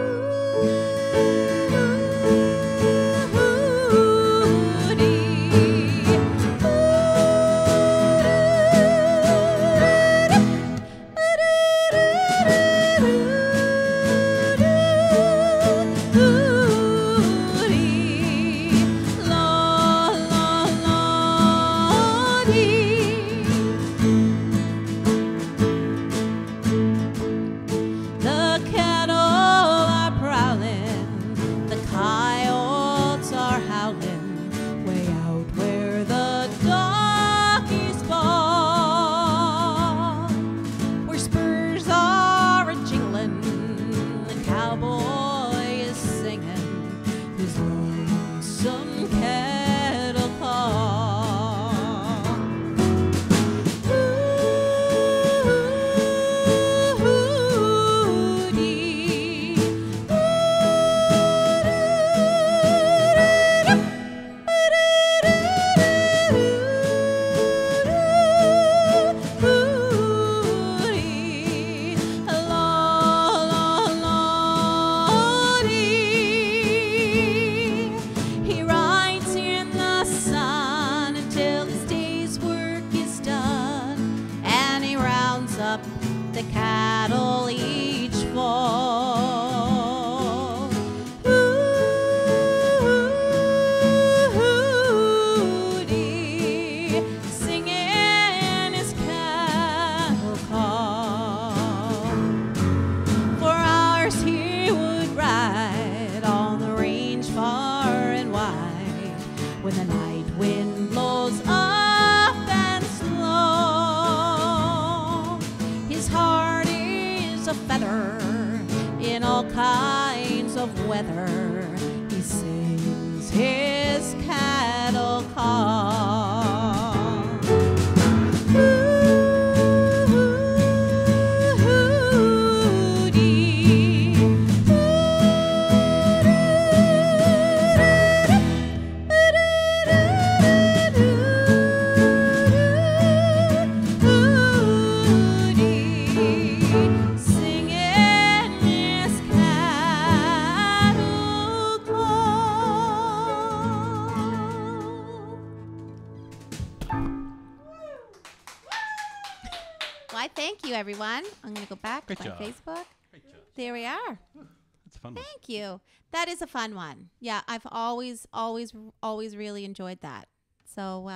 Everyone, I'm going to go back to my Facebook. Great job. There we are. That's a fun one. Thank you. That is a fun one. Yeah, I've always really enjoyed that. So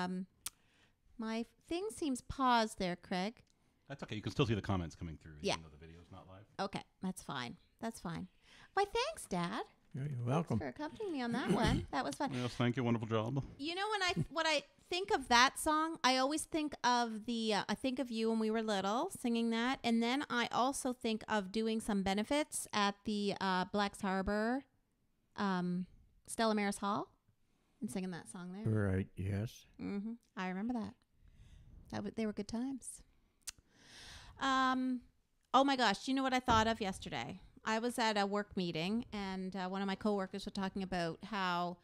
my thing seems paused there, Craig. That's okay. You can still see the comments coming through. Yeah. Even though the video's not live. Okay, that's fine. That's fine. Why, thanks, Dad. You're welcome. Thanks for accompanying me on that one. That was fun. Yes, thank you. Wonderful job. You know, when I think of that song, I always think of the I think of you when we were little singing that, and then I also think of doing some benefits at the Blacks Harbor, Stella Maris Hall, and singing that song there. Right, yes. I remember that. They were good times. Oh my gosh, do you know what I thought of yesterday? I was at a work meeting, and one of my coworkers was talking about how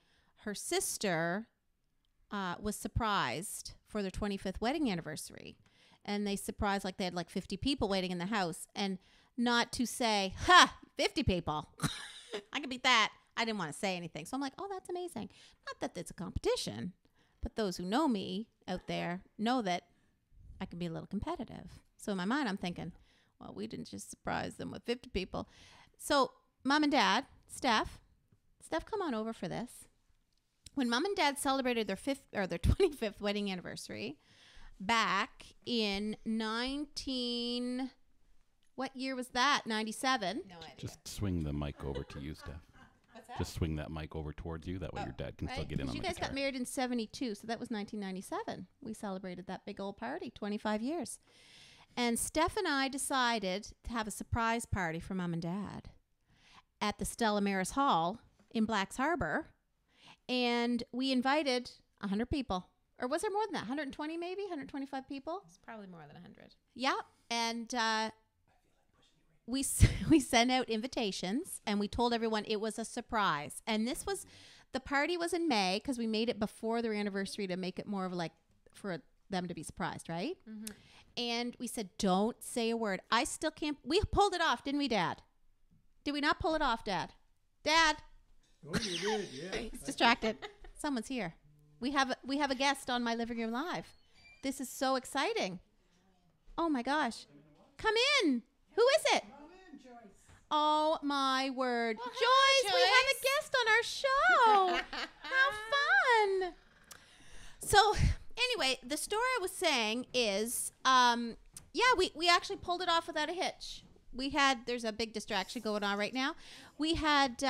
her sister was surprised for their 25th wedding anniversary. And they surprised, like they had like 50 people waiting in the house. And not to say, 50 people. I can beat that. I didn't want to say anything. So I'm like, oh, that's amazing. Not that it's a competition, but those who know me out there know that I can be a little competitive. So in my mind, I'm thinking, well, we didn't just surprise them with 50 people. So Mom and Dad, Steph, come on over for this. When Mom and Dad celebrated their 25th wedding anniversary back in what year was that? 97. No idea. Just swing the mic over to you, Steph. What's that? Just swing that mic over towards you. That way your dad can still get in on You the guys guitar. got married in 72, so that was 1997. We celebrated that big old party, 25 years. And Steph and I decided to have a surprise party for Mom and Dad at the Stella Maris Hall in Blacks Harbor. And we invited 100 people. Or was there more than that? 120 maybe? 125 people? It's probably more than 100. Yeah. And we sent out invitations, and we told everyone it was a surprise. And the party was in May because we made it before their anniversary to make it more of like for them to be surprised, right? Mm-hmm. And we said, don't say a word. I still can't. We pulled it off, didn't we, Dad? Did we not pull it off, Dad? Dad? Oh, you did, yeah. He's distracted. Someone's here. We have a guest on My Living Room Live. This is so exciting. Oh, my gosh. Come in. Who is it? Oh, my word. Well, Joyce, hi, we have a Joyce. guest on our show. How fun. So, anyway, the story I was saying is, we actually pulled it off without a hitch. There's a big distraction going on right now. We had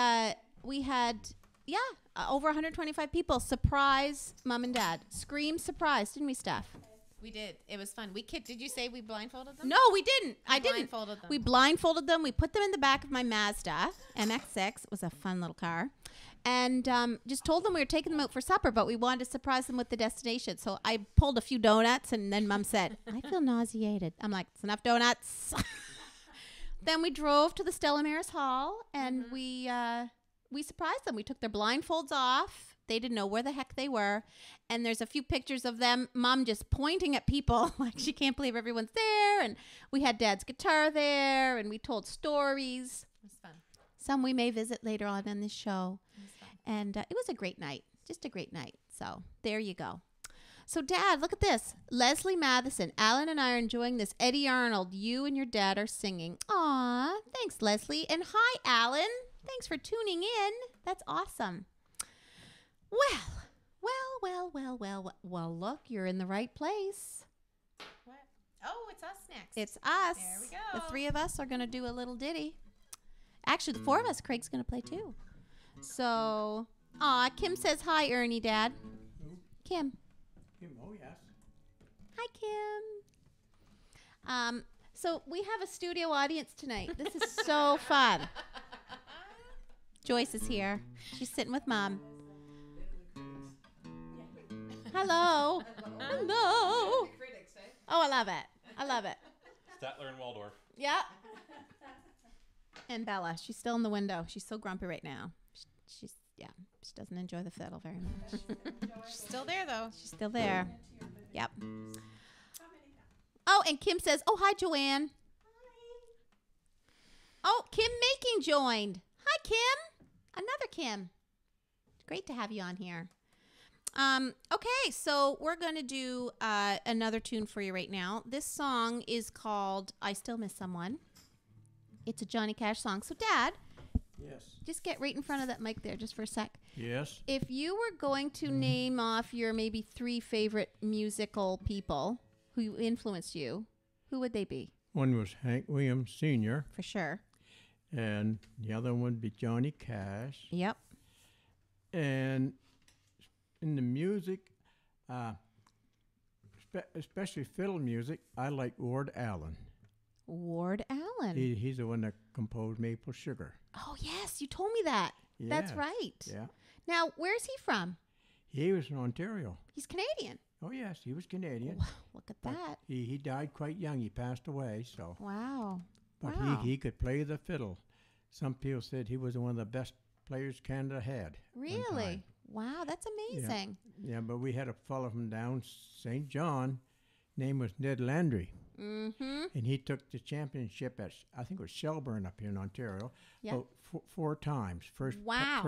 over 125 people surprise Mom and Dad. Scream surprise, didn't we, Steph? We did. It was fun. Did you say we blindfolded them? No, we didn't. I didn't. Blindfolded them. We blindfolded them. We put them in the back of my Mazda MX-6. It was a fun little car. And just told them we were taking them out for supper, but we wanted to surprise them with the destination. So I pulled a few donuts, and then Mom said, I feel nauseated. I'm like, it's enough donuts. Then we drove to the Stella Maris Hall, and we surprised them. We took their blindfolds off. They didn't know where the heck they were. And there's a few pictures of them, Mom just pointing at people like she can't believe everyone's there. And we had Dad's guitar there, and we told stories. It was fun. Some we may visit later on in this show. It was fun. And it was a great night, just a great night. So there you go. So, Dad, look at this. Leslie Matheson, Alan and I are enjoying this. Eddy Arnold, you and your dad are singing. Aw, thanks, Leslie. And hi, Alan. Thanks for tuning in. That's awesome. Well, look, you're in the right place. What? Oh, it's us next. It's us. There we go. The three of us are going to do a little ditty. Actually, the four of us, Craig's going to play too. So, Kim says hi, Ernie, Dad. Kim. Oh, yes. Hi, Kim. So we have a studio audience tonight. This is so fun. Joyce is here. She's sitting with Mom. Hello. Hello. Oh, I love it. I love it. Statler and Waldorf. Yep. And Bella, she's still in the window. She's so grumpy right now. She doesn't enjoy the fiddle very much. She's still there, though. She's still there. Yep. Oh, and Kim says, oh, hi, Joanne. Oh, Kim Making joined. Hi, Kim. Another Kim. Great to have you on here. Okay, so we're going to do another tune for you right now. This song is called I Still Miss Someone. It's a Johnny Cash song. So, Dad, Yes. Just get right in front of that mic there just for a sec. Yes. If you were going to name off your maybe 3 favorite musical people who influenced you, who would they be? One was Hank Williams Sr., For sure. and the other one would be Johnny Cash. Yep. And in the music, especially fiddle music, I like Ward Allen. Ward Allen. He's the one that composed Maple Sugar. Oh, yes. You told me that. That's Yeah. right. Yeah. Now, where's he from? He was in Ontario. He's Canadian. Oh, yes, he was Canadian. Wow, look at But that. He died quite young. He passed away, so. Wow. But Wow. he could play the fiddle. Some people said he was one of the best players Canada had. one Really? time. Wow, that's amazing. Yeah, but we had a fellow from down St. John. Name was Ned Landry. Mm-hmm. And he took the championship at, I think it was Shelburne up here in Ontario. Yeah. about 4 times. Wow.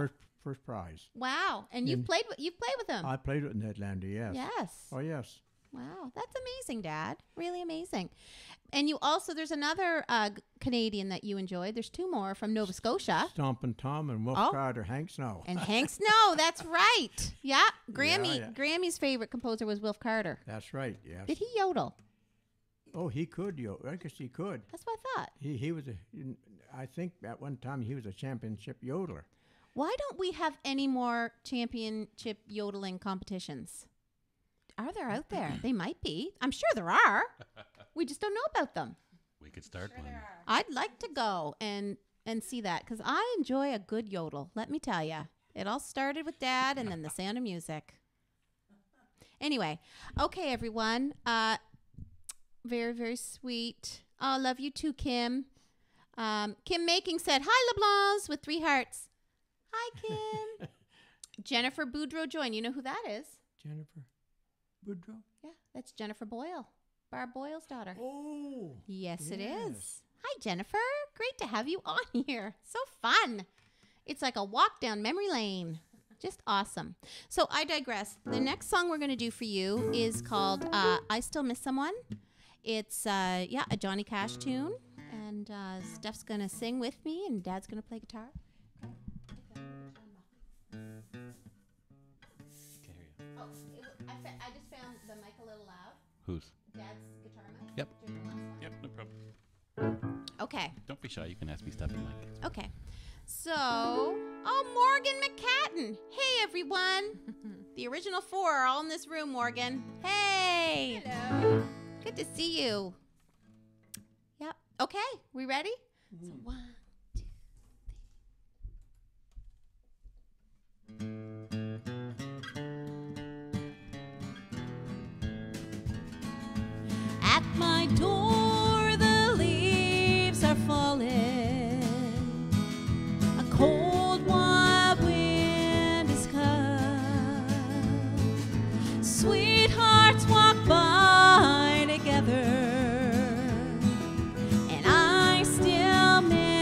First prize. Wow. And you've And played with him. I played with Ned Landry, yes. Yes. Oh, yes. Wow, that's amazing, Dad. Really amazing. And you also, there's another Canadian that you enjoyed. There's 2 more from Nova Scotia. Stompin' Tom and Wolf Oh. Carter, Hank Snow. And Hank Snow, that's right. Yeah, Yeah. Grammy's favorite composer was Wilf Carter. That's right, yes. Did he yodel? Oh, he could, I guess he could. That's what I thought. He was I think at one time he was a championship yodeler. Why don't we have any more championship yodeling competitions? Are there out there? They might be. I'm sure there are. We just don't know about them. We could start one. I'd like to go and see that because I enjoy a good yodel. Let me tell you. It all started with Dad and then the sound of music. Anyway, okay, everyone. Very, very sweet. Oh, love you too, Kim. Kim Making said, "Hi, LeBlancs," with 3 hearts. Hi, Kim. Jennifer Boudreau joined. You know who that is? Jennifer Boudreau? Yeah, that's Jennifer Boyle, Barb Boyle's daughter. Oh. Yes, it yes. is. Hi, Jennifer. Great to have you on here. So fun. It's like a walk down memory lane. Just awesome. So I digress. The next song we're going to do for you is called I Still Miss Someone. It's, a Johnny Cash tune. And Steph's going to sing with me, and Dad's going to play guitar. Oh, I just found the mic a little loud. Who's? Dad's guitar mic. Yep. During the last one. Yep, no problem. Okay. Don't be shy. You can ask me stuff you like. Okay. So, Morgan McCatton. Hey, everyone. The original 4 are all in this room, Morgan. Hey. Hello. Good to see you. Yep. Okay. We ready? So 1, 2, 3. At my door, the leaves are falling. A cold, wild wind is come. Sweethearts walk by together, and I still miss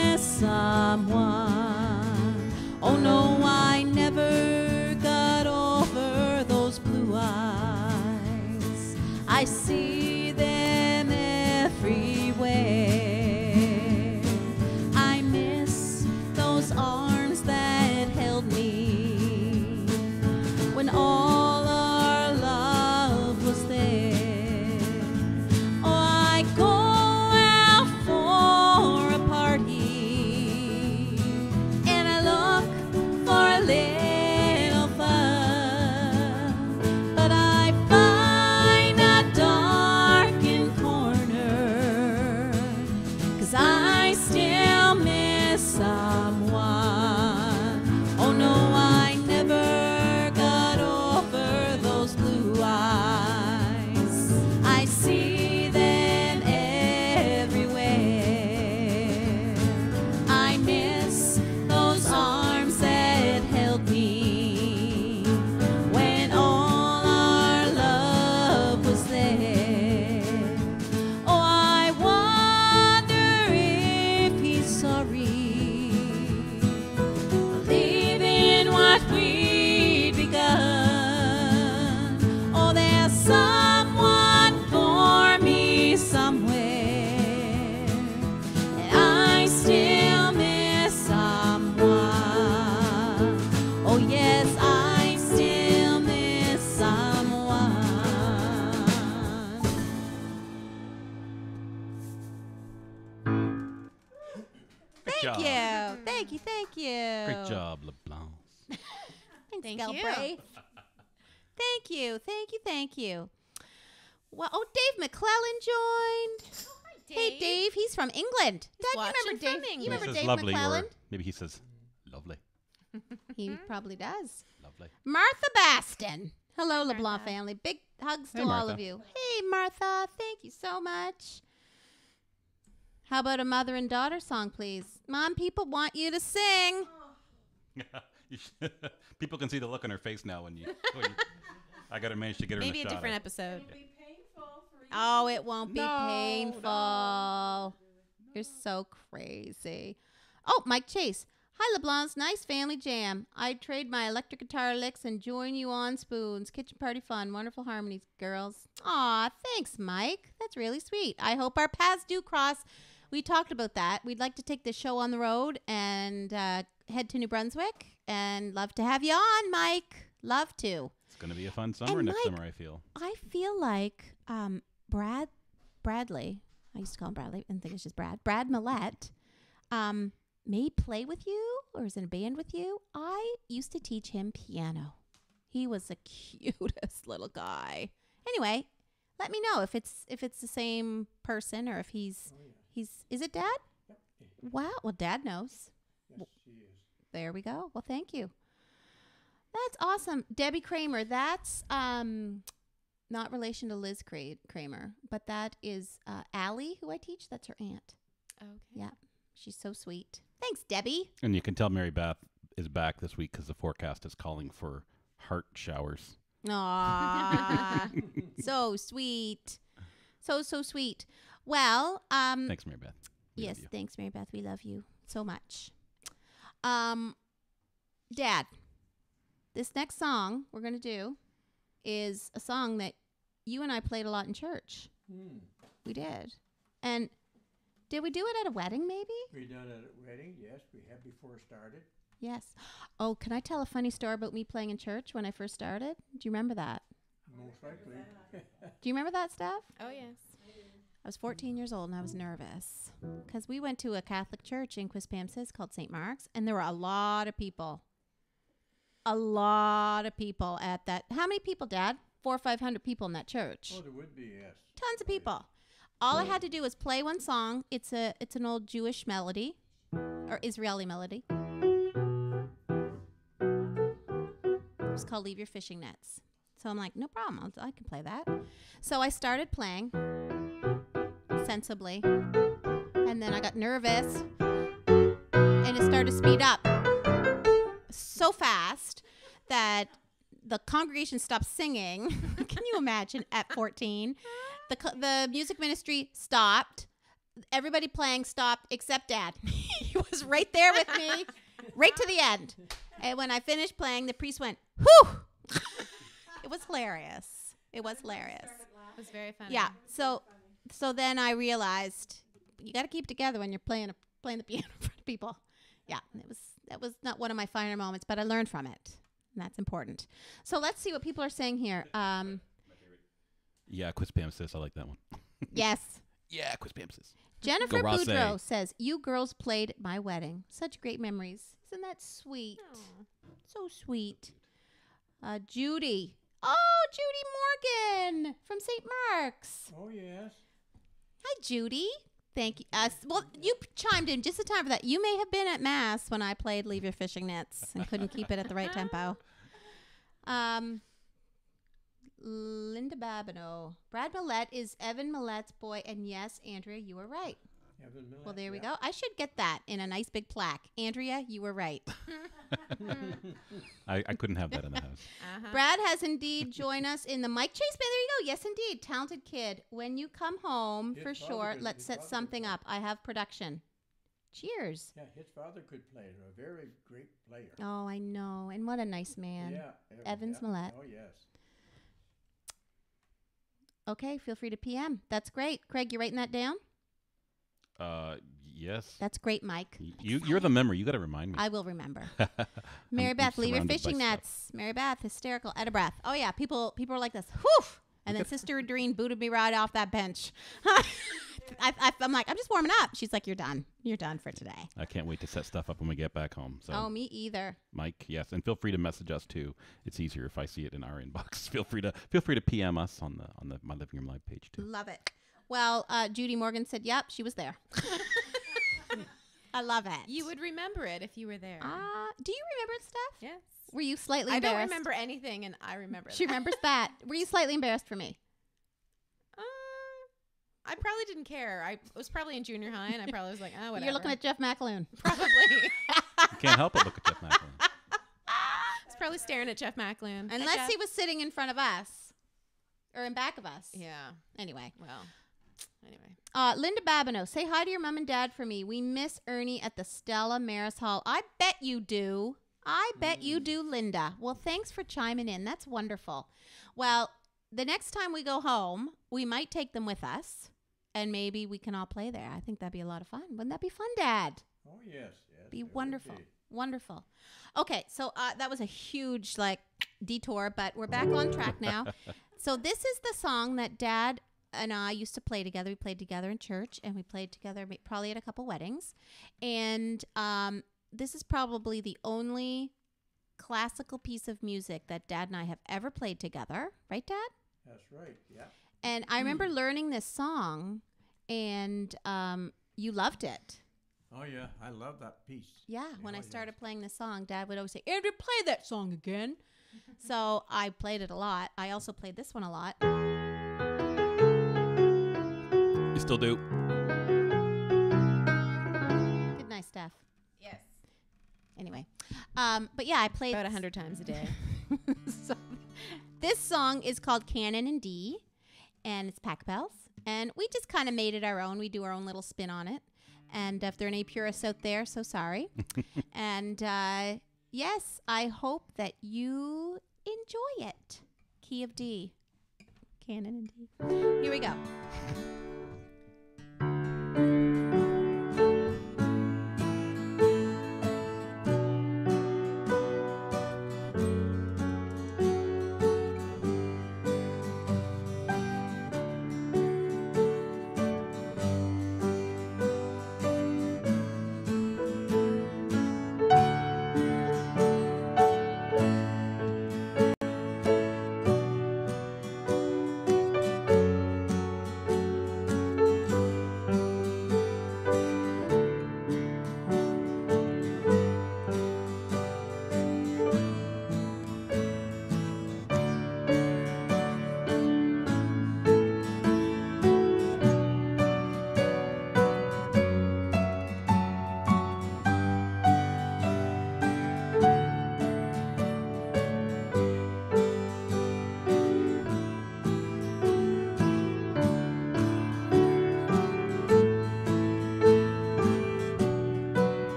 Thank job. you. Thank you. Thank you. Great job, LeBlanc. Thanks, Thank Galbraith. you. Thank you. Thank you. Thank you. Well, oh, Dave McClellan joined. Hey, Dave. He's from England. Dad, you watching remember Dave? from You England. remember he says Dave lovely, McClellan? or maybe he says lovely. He probably does. Lovely. Martha Baston. Hello, LeBlanc Martha. family. Big hugs Hey, to all Martha. of you. Hey, Martha. Thank you so much. How about a mother and daughter song, please? Mom, people want you to sing. People can see the look on her face now when you. I gotta manage to get her Maybe in a the shot. different episode. Oh, it won't be No, painful. You're so crazy. Oh, Mike Chase. Hi, LeBlanc's nice family jam. I'd trade my electric guitar licks and join you on spoons. Kitchen party fun. Wonderful harmonies, girls. Aw, thanks, Mike. That's really sweet. I hope our paths do cross. We talked about that. We'd like to take the show on the road and head to New Brunswick. And love to have you on, Mike. Love to. It's gonna be a fun summer And next Mike- summer. I feel. I feel like Bradley, I used to call him Bradley and think it's just Brad Millette, may play with you or is in a band with you. I used to teach him piano. He was the cutest little guy. Anyway, let me know if it's the same person or if he's is it Dad? Wow, well Dad knows. Yes, she is. There we go. Well, thank you. That's awesome. Debbie Kramer, that's not relation to Liz Kramer, but that is Allie, who I teach. That's her aunt. Okay. Yeah, she's so sweet. Thanks, Debbie. And you can tell Mary Beth is back this week because the forecast is calling for heart showers. Aww, so sweet. So sweet. Well, Thanks, Mary Beth. We love yes, you. thanks, Mary Beth. We love you so much. Dad, this next song we're going to do is a song that you and I played a lot in church. We did. And did we do it at a wedding maybe? We done it at a wedding. Yes, we had before it started. Yes. Oh, can I tell a funny story about me playing in church when I first started? Do you remember that? Most likely. Do you remember that, Steph? Oh, yes. I was 14 years old and I was nervous because we went to a Catholic church in Quispamsis called St. Mark's, and there were a lot of people. A lot of people at that. How many people, Dad? 400 or 500 people in that church. Oh, there would be, yes. Tons of people. All I had to do was play one song. It's an old Jewish melody or Israeli melody. It's called Leave Your Fishing Nets. So I'm like, no problem. I can play that. So I started playing sensibly. And then I got nervous. And it started to speed up so fast that the congregation stopped singing. Can you imagine at 14? The music ministry stopped. Everybody playing stopped except Dad. He was right there with me, right to the end. And when I finished playing, the priest went, whew! It was hilarious. It was hilarious. It was very funny. Yeah. So then I realized you got to keep together when you're playing the piano in front of people. Yeah. That was not one of my finer moments, but I learned from it. And that's important. So let's see what people are saying here. Yeah, Quispamsis. I like that one. Yes. Yeah, Quispamsis. Jennifer Go Ross Boudreau A. says, you girls played at my wedding. Such great memories. Isn't that sweet? Aw. So sweet. Judy. Oh, Judy Morgan from St. Mark's. Oh, yes. Hi, Judy. Thank you. Well, you chimed in just in time for that. You may have been at Mass when I played Leave Your Fishing Nets and couldn't keep it at the right tempo. Linda Babineau. Brad Millette is Evan Millette's boy. And yes, Andrea, you were right. Evan Millett, Well, there we yeah. go. I should get that in a nice big plaque. Andrea, you were right. I couldn't have that in the house. Uh-huh. Brad has indeed joined us in the Mike Chase band. There you go. Yes, indeed. Talented kid. When you come home, His for father sure, could- let's his set father could something play. up. I have production. Cheers. Yeah, his father could play. A very great player. Oh, I know. And what a nice man. Yeah. Evans yeah. Millett. Oh, yes. Okay, feel free to PM. That's great. Craig, you writing that down? Yes. That's great, Mike. You're the memory. You got to remind me. I will remember. Mary I'm Beth, leave your surrounded by fishing stuff. nets. Mary Beth, hysterical. Out of breath. Oh, yeah. People are like this. Whew! And then Sister Doreen booted me right off that bench. I I'm like, I'm just warming up. She's like, you're done. You're done for today. I can't wait to set stuff up when we get back home. So, Oh, me either. Mike, yes, and feel free to message us too. It's easier if I see it in our inbox. Feel free to PM us on the My Living Room Live page too. Love it. Well, Judy Morgan said, yep, she was there. I love it. You would remember it if you were there. Do you remember stuff? Yes. Were you slightly I embarrassed? don't remember anything, and I remember She that. remembers that. Were you slightly embarrassed for me? I probably didn't care. I was probably in junior high, and I probably was like, oh, whatever. You're looking at Jeff McAloon. Probably. You can't help but look at Jeff McAloon. I was probably staring at Jeff McAloon. Unless he was sitting in front of us. Or in back of us. Yeah. Anyway. Well, anyway. Linda Babineau, say hi to your mom and dad for me. We miss Ernie at the Stella Maris Hall. I bet you do. I bet you do, Linda. Well, thanks for chiming in. That's wonderful. Well, the next time we go home, we might take them with us, and maybe we can all play there. I think that'd be a lot of fun. Wouldn't that be fun, Dad? Oh, yes. Be wonderful. Wonderful. Okay, so that was a huge, detour, but we're back on track now. So this is the song that Dad and I used to play together. We played together in church, and we played together probably at a couple weddings. And this is probably the only classical piece of music that Dad and I have ever played together. Right, Dad? That's right, yeah. And I remember learning this song, and you loved it. Oh, yeah, I love that piece. Yeah, when I yes. started playing this song, Dad would always say, Andrea, play that song again. So I played it a lot. I also played this one a lot. You still do. Good night, Steph. Yes. Anyway, but yeah, I played About 100 times a day. so, this song is called Canon in D, and it's Pachelbel's, and we just kind of made it our own. We do our own little spin on it, and if there are any purists out there, so sorry. And yes, I hope that you enjoy it. Key of D, Canon in D. Here we go.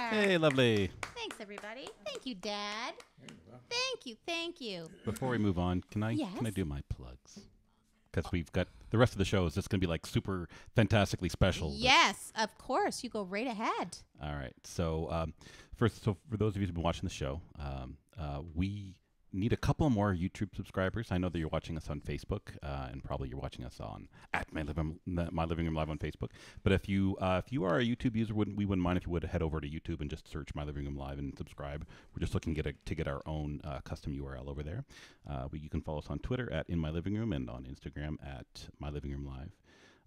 Hey, lovely. Thanks, everybody. Thank you, Dad. Thank you. Thank you. Before we move on, can I Yes. do my plugs? Because we've got the rest of the show is just going to be like super fantastically special. but- Yes, of course. You go right ahead. All right. So, for those of you who've been watching the show, we need a couple more YouTube subscribers. I know that you're watching us on Facebook, and probably you're watching us on at My Living Room Live on Facebook. But if you are a YouTube user, we wouldn't mind if you would head over to YouTube and just search My Living Room Live and subscribe. We're just looking to get our own custom URL over there. You can follow us on Twitter at In My Living Room and on Instagram at My Living Room Live.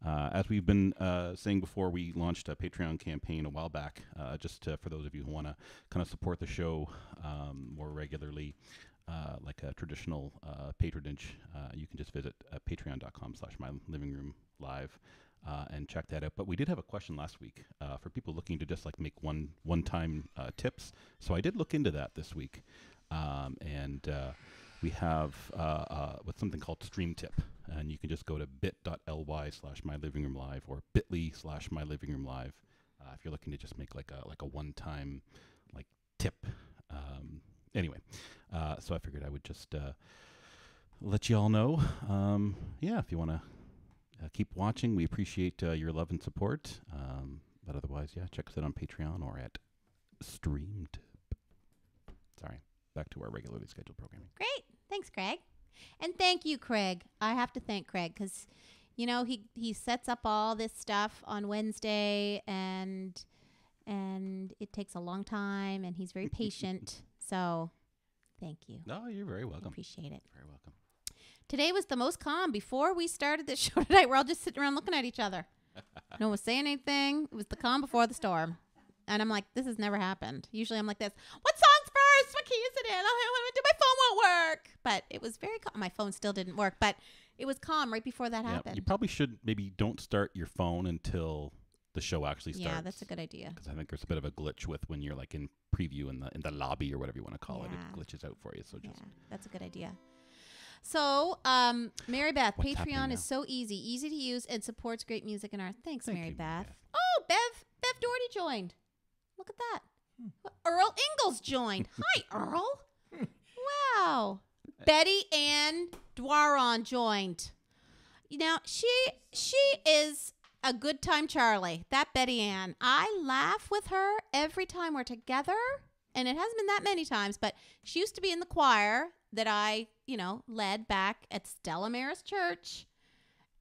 As we've been saying before, we launched a Patreon campaign a while back, for those of you who want to kind of support the show more regularly, like a traditional patronage. You can just visit patreon.com/mylivingroomlive and check that out. But we did have a question last week for people looking to just like make one-time tips. So I did look into that this week, and we have what's something called StreamTip. And you can just go to bit.ly/mylivingroomlive or bit.ly/mylivingroomlive if you're looking to just make like a one-time like tip. Anyway, so I figured I would just let you all know. If you want to keep watching, we appreciate your love and support. But otherwise, check us out on Patreon or at StreamTip. Sorry, back to our regularly scheduled programming. Great. Thanks, Craig. And thank you, Craig. I have to thank Craig because, he sets up all this stuff on Wednesday and it takes a long time and he's very patient. So thank you. No, you're very welcome. Appreciate it. Very welcome. Today was the most calm. Before we started this show tonight, we're all just sitting around looking at each other. No one was saying anything. It was the calm before the storm. And I'm like, this has never happened. Usually I'm like this. What song's first? What key is it in? I want to do. My phone won't work. But it was very calm. My phone still didn't work. But it was calm right before that happened. You probably should maybe don't start your phone until the show actually starts. Yeah, that's a good idea. Because I think there's a bit of a glitch with when you're like in preview in the lobby or whatever you want to call it. It glitches out for you. So just that's a good idea. So, Mary Beth, What's Patreon is so easy to use, and supports great music and art. Thanks, Thank Mary you, Beth. Mary Beth. Oh, Bev Doherty joined. Look at that. Earl Ingalls joined. Hi, Earl. Wow. Betty Ann Dwaron joined. She is a good time Charlie. That Betty Ann. I laugh with her every time we're together, and it hasn't been that many times, but she used to be in the choir that I, led back at Stella Maris Church.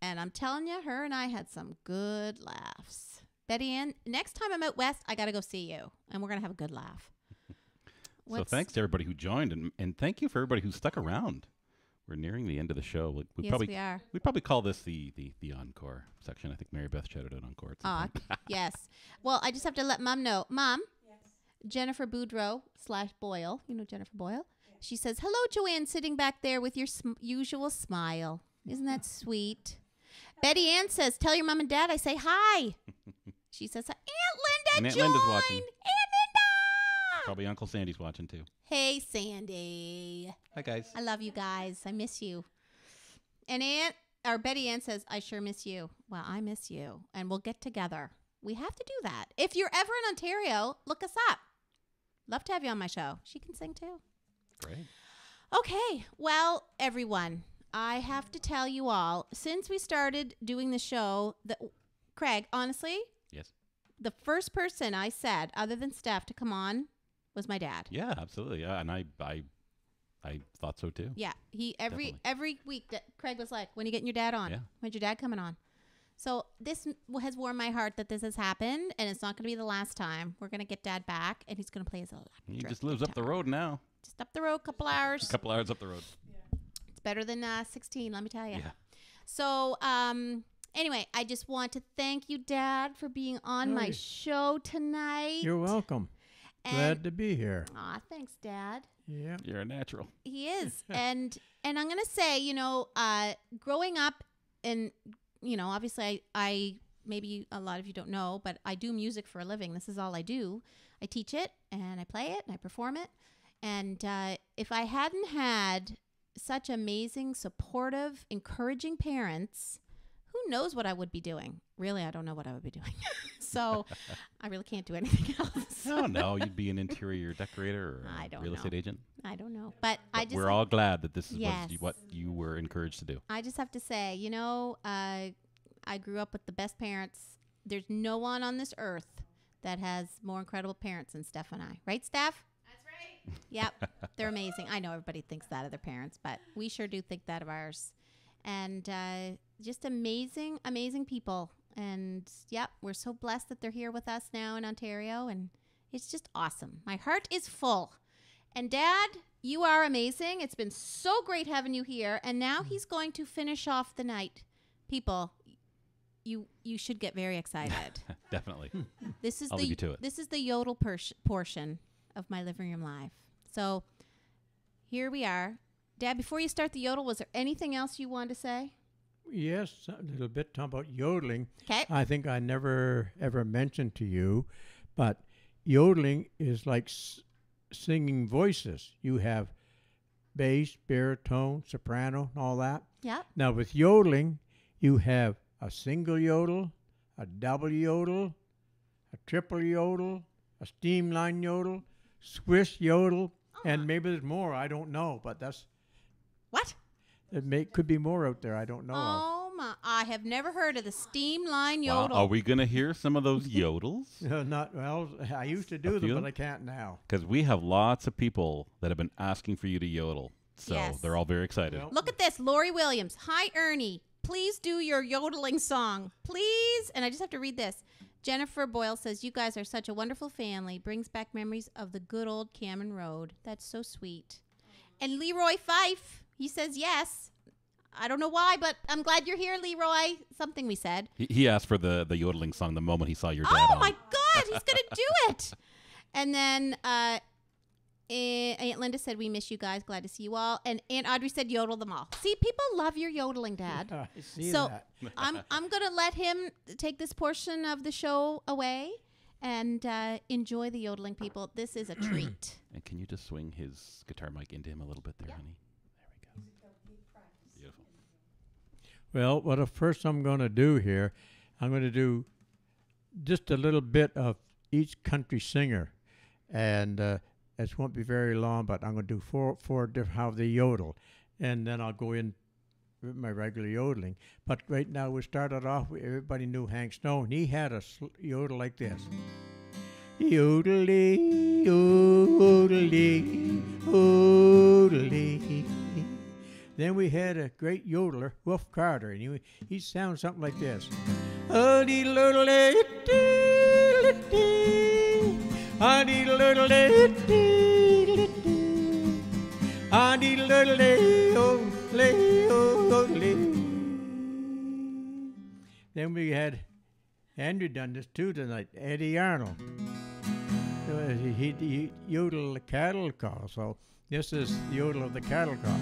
And I'm telling you, her and I had some good laughs. Betty Ann, next time I'm out west, I got to go see you. And we're going to have a good laugh. So thanks to everybody who joined. And thank you for everybody who stuck around. We're nearing the end of the show. We are. We'd probably call this the encore section. I think Mary Beth shouted out encore at some point. Yes. Well, I just have to let Mom know. Mom, yes. Jennifer Boudreau /Boyle. You know Jennifer Boyle? She says, hello, Joanne, sitting back there with your usual smile. Isn't that sweet? Betty Ann says, tell your mom and dad I say hi. She says, Aunt Linda Aunt Linda's watching. Aunt Linda! Probably Uncle Sandy's watching, too. Hey, Sandy. Hi, guys. I love you guys. I miss you. And Betty Ann says, I sure miss you. Well, I miss you. And we'll get together. We have to do that. If you're ever in Ontario, look us up. Love to have you on my show. She can sing, too. Great. Okay. Well, everyone, I have to tell you all, since we started doing the show, Craig, honestly, yes, the first person I said, other than Steph, to come on was my dad. Yeah, absolutely. Yeah, and I thought so too. Yeah, every week that Craig was like, "When are you getting your dad on? Yeah. When's your dad coming on?" So this has warmed my heart that this has happened, and it's not going to be the last time. We're going to get Dad back, and he's going to play his electric He just lives up the road now. Just up the road, couple hours. A couple hours up the road. Yeah. It's better than 16, let me tell you. Yeah. So, anyway, I just want to thank you, Dad, for being on my show tonight. You're welcome. Glad to be here. Aw, thanks, Dad. Yeah. You're a natural. He is. and I'm going to say, growing up and, obviously I maybe a lot of you don't know, but I do music for a living. This is all I do. I teach it and I play it and I perform it. And if I hadn't had such amazing, supportive, encouraging parents, who knows what I would be doing? Really, I don't know what I would be doing. So I really can't do anything else. No, you'd be an interior decorator or a real estate agent. I don't know. But we're all glad that this is what you were encouraged to do. I just have to say, I grew up with the best parents. There's no one on this earth that has more incredible parents than Steph and I. Right, Steph? That's right. Yep, they're amazing. I know everybody thinks that of their parents, but we sure do think that of ours. And just amazing, amazing people. And yep, we're so blessed that they're here with us now in Ontario. And it's just awesome. My heart is full. And Dad, you are amazing. It's been so great having you here. And now he's going to finish off the night. People, you should get very excited. Definitely. This is I'll leave you to it. This is the yodel portion of my living room live. So here we are. Dad, before you start the yodel, was there anything else you wanted to say? Yes, a little bit talking about yodeling. Okay. I think I never ever mentioned to you, but yodeling is like singing voices. You have bass, baritone, soprano, and all that. Yep. Now with yodeling, you have a single yodel, a double yodel, a triple yodel, a streamline yodel, Swiss yodel, and maybe there's more. I don't know, but that's What? could be more out there. I don't know. Oh my! I have never heard of the steamline Well, yodel. are we going to hear some of those yodels? Not well. I used to do them, few? but I can't now. Because we have lots of people that have been asking for you to yodel. So Yes. they're all very excited. Well, Look at this, Lori Williams. Hi, Ernie. Please do your yodeling song, please. And I just have to read this. Jennifer Boyle says, "You guys are such a wonderful family. Brings back memories of the good old Cameron Road. That's so sweet." And Leroy Fife, he says yes. I don't know why, but I'm glad you're here, Leroy. Something we said. He asked for the yodeling song the moment he saw your dad Oh on. my God, he's gonna do it. And then Aunt Linda said, "We miss you guys. Glad to see you all." And Aunt Audrey said, "Yodel them all." See, people love your yodeling, Dad. I see So that. I'm gonna let him take this portion of the show away and enjoy the yodeling, people. This is a treat. And can you just swing his guitar mic into him a little bit there, honey? There we go. Beautiful. Well, what first I'm going to do here, I'm going to do just a little bit of each country singer, and it won't be very long. But I'm going to do four different how they yodel, and then I'll go in with my regular yodeling. But right now we started off. Everybody knew Hank Stone. He had a yodel like this. Yodeling, yodeling, yodeling. Then we had a great yodeler, Wolf Carter, and he sounds something like this. Then we had Andrew done this too tonight, Eddy Arnold. He yodeled the cattle call, so this is the yodel of the cattle call.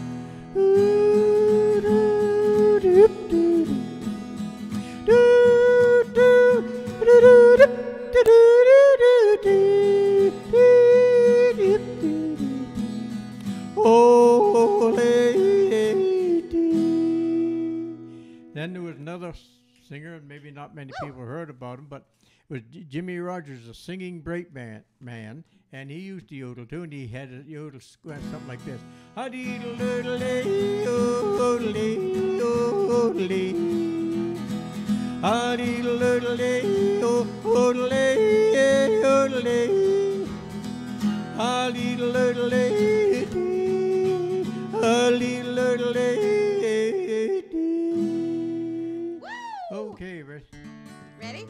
Then there was another singer, and maybe not many people heard about him, but it was Jimmy Rogers, a singing break man, and he used to yodel too, and he had a yodel something like this. Okay, Rich. Ready?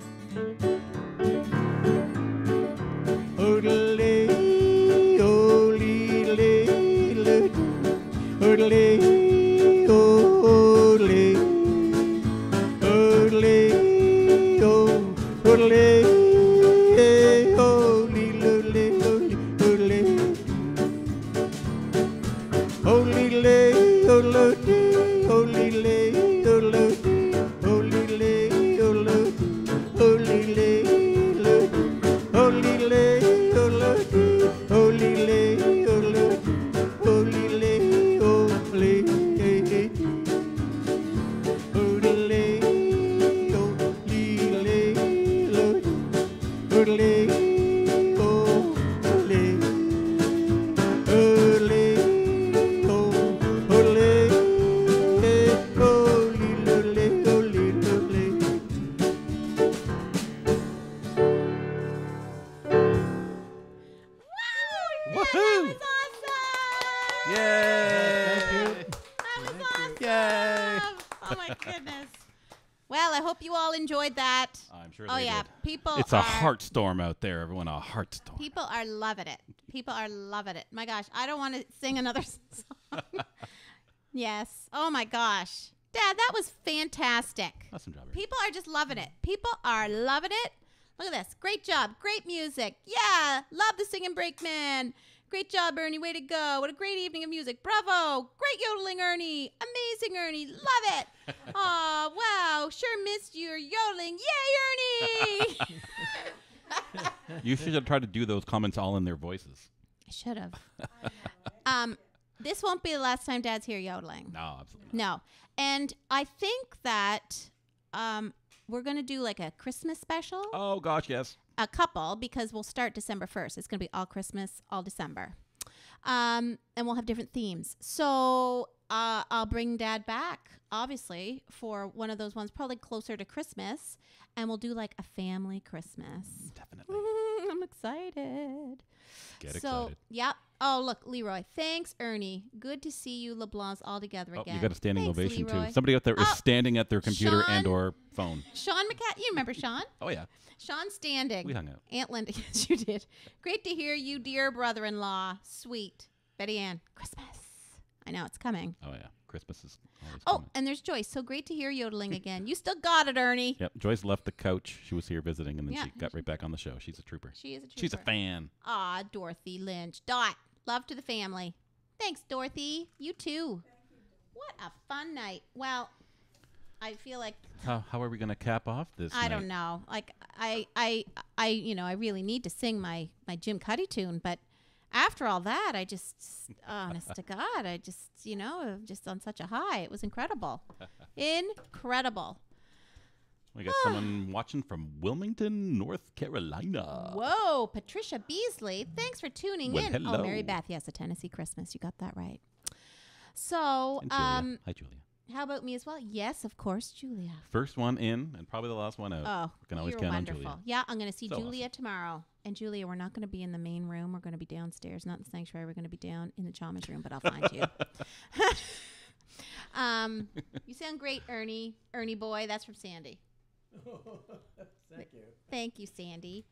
enjoyed that. I'm sure Oh they yeah, did. people. It's a heart storm out there, everyone. A heart storm. People are loving it. People are loving it. My gosh, I don't want to sing another song. Yes. Oh my gosh, Dad, that was fantastic. That's some job. People are just loving it. People are loving it. Look at this. Great job. Great music. Yeah. Love the singing brakeman. Great job, Ernie. Way to go. What a great evening of music. Bravo. Great yodeling, Ernie. Amazing, Ernie. Love it. Oh, wow. Sure missed your yodeling. Yay, Ernie. You should have tried to do those comments all in their voices. I should have. This won't be the last time Dad's here yodeling. No, absolutely not. No. And I think that we're going to do like a Christmas special. Oh, gosh, yes. A couple, because we'll start December 1st. It's going to be all Christmas, all December. And we'll have different themes. So I'll bring Dad back, obviously, for one of those ones, probably closer to Christmas. And we'll do like a family Christmas. Definitely. I'm excited. Get excited. Yep. Oh, look, Leroy. Thanks, Ernie. Good to see you, LeBlancs, all together again. You got a standing Thanks, ovation, Leroy. too. Somebody out there is standing at their computer Sean? and or phone. Sean McCat. You remember Sean? Oh, yeah. Sean standing. We hung out. Aunt Linda. Yes, you did. Great to hear you, dear brother-in-law. Sweet. Betty Ann. Christmas. I know, it's coming. Oh, yeah. Christmas is always Oh, coming. and there's Joyce. So great to hear yodeling again. You still got it, Ernie. Yep. Joyce left the couch. She was here visiting, and then Yeah. she got right back on the show. She's a trooper. She is a trooper. She's a fan. Aw, Dorothy Lynch. Dot. Love to the family. Thanks, Dorothy. You too. What a fun night. Well, I feel like How are we going to cap off this I night? don't know. Like I really need to sing my Jim Cuddy tune, but after all that, I just, honest to God, I just, just on such a high. It was incredible. Incredible. We got someone watching from Wilmington, North Carolina. Whoa, Patricia Beasley. Thanks for tuning Well, in. hello. Oh, Mary Beth. Yes, a Tennessee Christmas. You got that right. So, And Julia. Hi, Julia. how about me as well? Yes, of course, Julia. First one in and probably the last one out. Oh, We can always you're count wonderful. on Julia. Yeah, I'm going to see So Julia tomorrow. And Julia, we're not going to be in the main room. We're going to be downstairs, not in the sanctuary. We're going to be down in the Chalmers room, but I'll find you. You sound great, Ernie. Ernie boy. That's from Sandy. Thank you. Thank you, Sandy.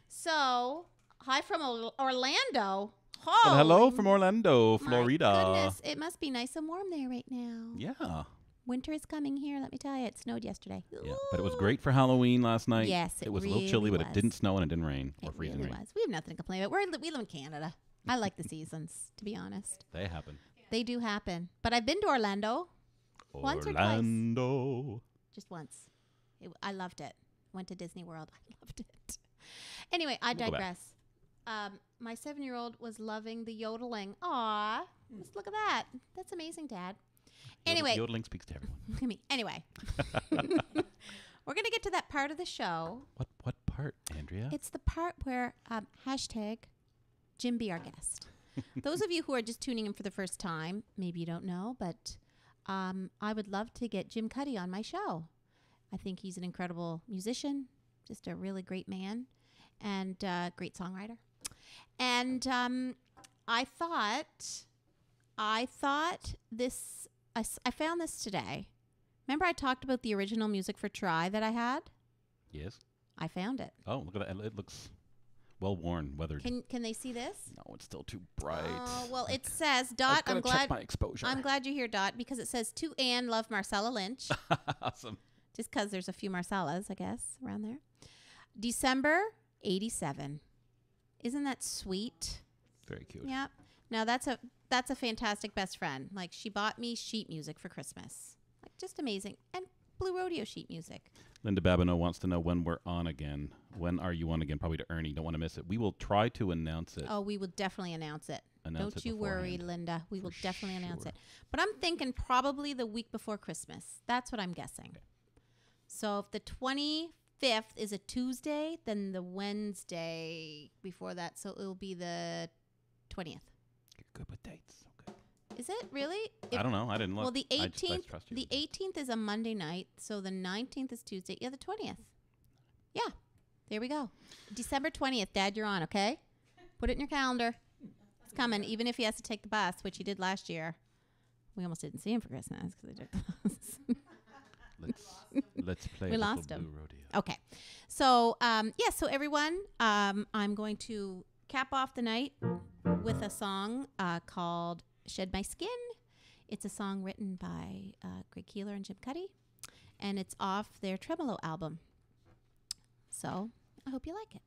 So, hi from Orlando. Well, hello Holy from Orlando, my Florida. goodness, it must be nice and warm there right now. Yeah. Winter is coming here, let me tell you. It snowed yesterday. Yeah. But it was great for Halloween last night. Yes, it was a little chilly, really but it was. didn't snow and it didn't rain or It freezing really rain. was. We have nothing to complain about. We live in Canada. I like the seasons, to be honest. They happen. They do happen. But I've been to Orlando once or twice. Orlando. Just once. I loved it. Went to Disney World. I loved it. Anyway, I We'll go back. digress. My 7-year-old was loving the yodeling. Aw. Just look at that. That's amazing, Dad. Anyway. Yodeling speaks to everyone. Look at me. Anyway. We're going to get to that part of the show. What part, Andrea? It's the part where hashtag Jim be our guest. Those of you who are just tuning in for the first time, maybe you don't know, but I would love to get Jim Cuddy on my show. I think he's an incredible musician, just a really great man, and great songwriter. And I found this today. Remember I talked about the original music for Try that I had? Yes. I found it. Oh, look at that. It looks well worn, weathered. Can they see this? No, it's still too bright. Oh, well, it says, Dot, I've gotta check my exposure. I'm glad you're here, Dot, because it says, to Anne, love Marcella Lynch. Awesome. Just because there's a few Marcellas, I guess, around there. December 87. Isn't that sweet? Very cute. Yep. Now, that's a fantastic best friend. Like, she bought me sheet music for Christmas. Like, just amazing. And Blue Rodeo sheet music. Linda Babineau wants to know when we're on again. When are you on again? Probably to Ernie. Don't want to miss it. We will try to announce it. Oh, we will definitely announce it. Announce Don't it you worry, beforehand. Linda. We will For definitely announce sure. it. But I'm thinking probably the week before Christmas. That's what I'm guessing. Okay. So if the 25th is a Tuesday, then the Wednesday before that. So it will be the 20th. You're good with dates. Okay. Is it really? I don't know. I didn't look. Well, the I just 18th. trust you. The 18th is a Monday night. So the 19th is Tuesday. Yeah, the 20th. Yeah. There we go. December 20th. Dad, you're on. Okay. Put it in your calendar. It's coming, even if he has to take the bus, which he did last year. We almost didn't see him for Christmas because they took the bus. Let's play. We a lost little him. Blue Rodeo. Okay. So, so everyone, I'm going to cap off the night with a song called Shed My Skin. It's a song written by Greg Keeler and Jim Cuddy, and it's off their Tremolo album. So, I hope you like it.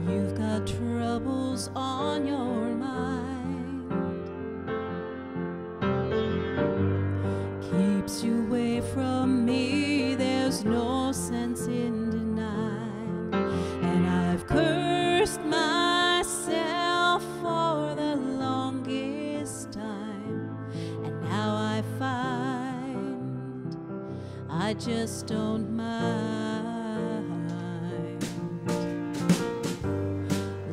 You've got troubles on your mind, keeps you away from me, there's no sense in denying, and I've cursed myself for the longest time, and now I find I just don't mind.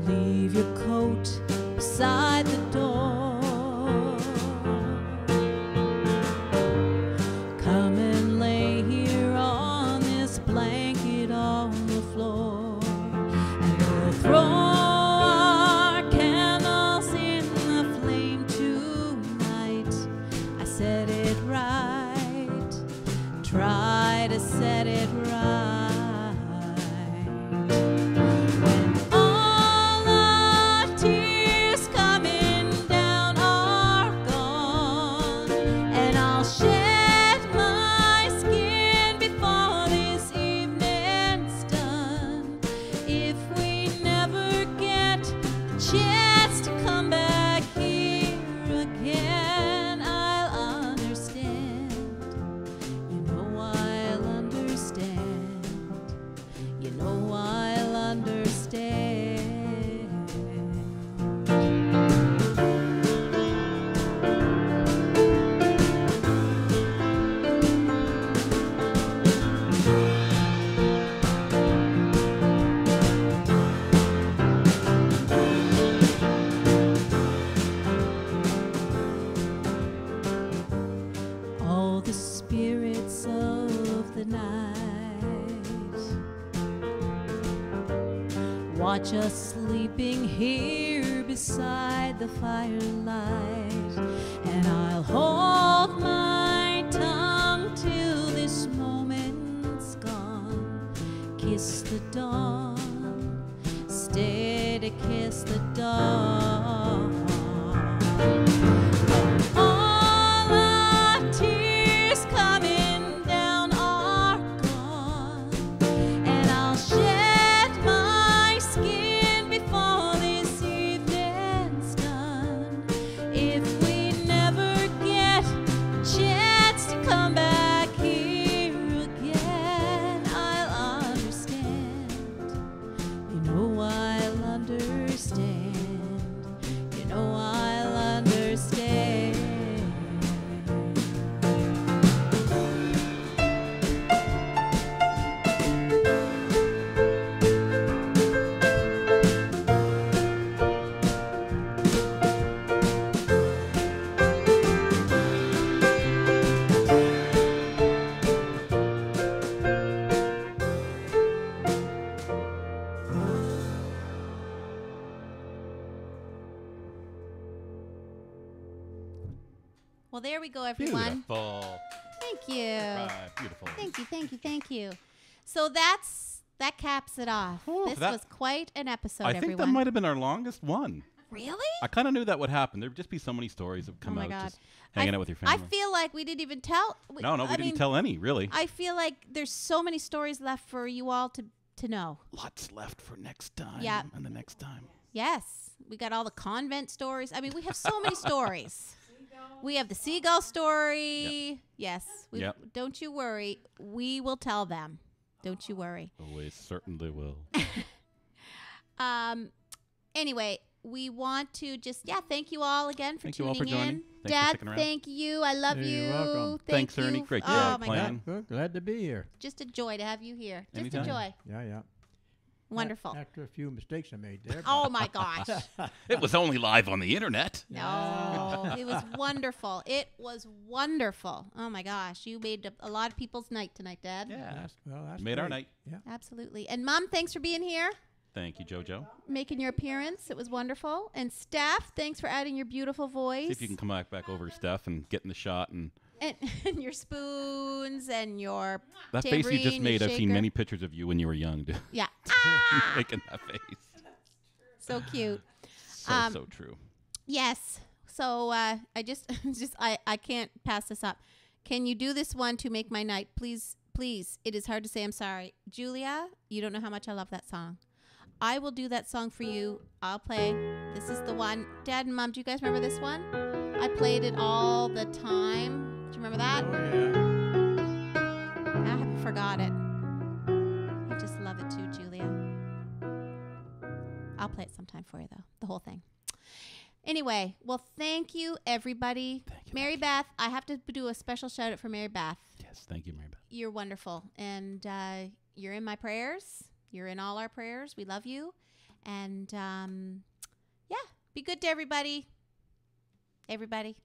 Leave your coat beside the door. Come and lay here on this blanket on the floor, and we'll throw our candles in the flame tonight. I said it right. Try to set it right. Watch us sleeping here beside the firelight, and I'll hold my tongue till this moment's gone. Kiss the dawn, stay to kiss the dawn. All our tears coming down are gone, and I'll shed my skin before this evening's done. If we never get a chance to come back here again, I'll understand. You know I'll understand. You know I'll understand. Well, there we go, everyone. Beautiful. Thank you. Right, beautiful. Thank you, thank you, thank you. So that caps it off. Oh, This that- was quite an episode, I think everyone. that might have been our longest one. Really? I kind of knew that would happen. There'd just be so many stories that would come Oh my out God. just hanging out with your family. I feel like we didn't even tell. no, we didn't tell any, really. I feel like there's so many stories left for you all to know. Lots left for next time. Yeah. And the next time. Yes. We got all the convent stories. I mean, we have so many stories. We have the seagull story. Yes. Yep. Don't you worry. We will tell them. Don't you worry. Oh, we certainly will. Anyway, we want to just, thank you all again for Thank you tuning all for joining. in. Thanks for Dad, sticking around. thank you. I love You're you. welcome. Thank Thanks, Ernie. you. Great Oh, job my playing. God. Good. Glad to be here. Just a joy to have you here. Just Anytime. a joy. Yeah, yeah. Wonderful. After a few mistakes I made there. Oh my gosh. It was only live on the internet. No, it was wonderful. It was wonderful. Oh my gosh. You made a lot of people's night tonight, Dad. Yeah. That's Made our great. night. Yeah. Absolutely. And Mom, thanks for being here, Thank you, JoJo. making your appearance. It was wonderful. And Steph, thanks for adding your beautiful voice. See if you can come back over, Steph, and get in the shot. And and your spoons and your that face you just tambourine, made, your I've seen shaker. many pictures of you when you were young, dude. Yeah. Making that face. So cute. So true. Yes. So I can't pass this up. Can you do this one to make my night? Please. It is hard to say I'm sorry. Julia, you don't know how much I love that song. I will do that song for you. I'll play. This is the one. Dad and Mom, do you guys remember this one? I played it all the time. Do you remember that? Oh, yeah. I haven't forgot it. I just love it too, Julia. I'll play it sometime for you, though. The whole thing. Anyway, well, thank you, everybody. Thank you, Mary Beth, I have to do a special shout out for Mary Beth. Yes, thank you, Mary Beth. You're wonderful. And you're in my prayers. You're in all our prayers. We love you. And yeah, be good to everybody. Everybody.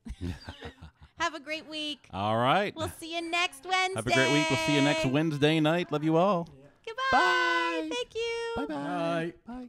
Have a great week. All right. We'll see you next Wednesday. Have a great week. We'll see you next Wednesday night. Love you all. Goodbye. Bye. Thank you. Bye-bye. Bye. Bye.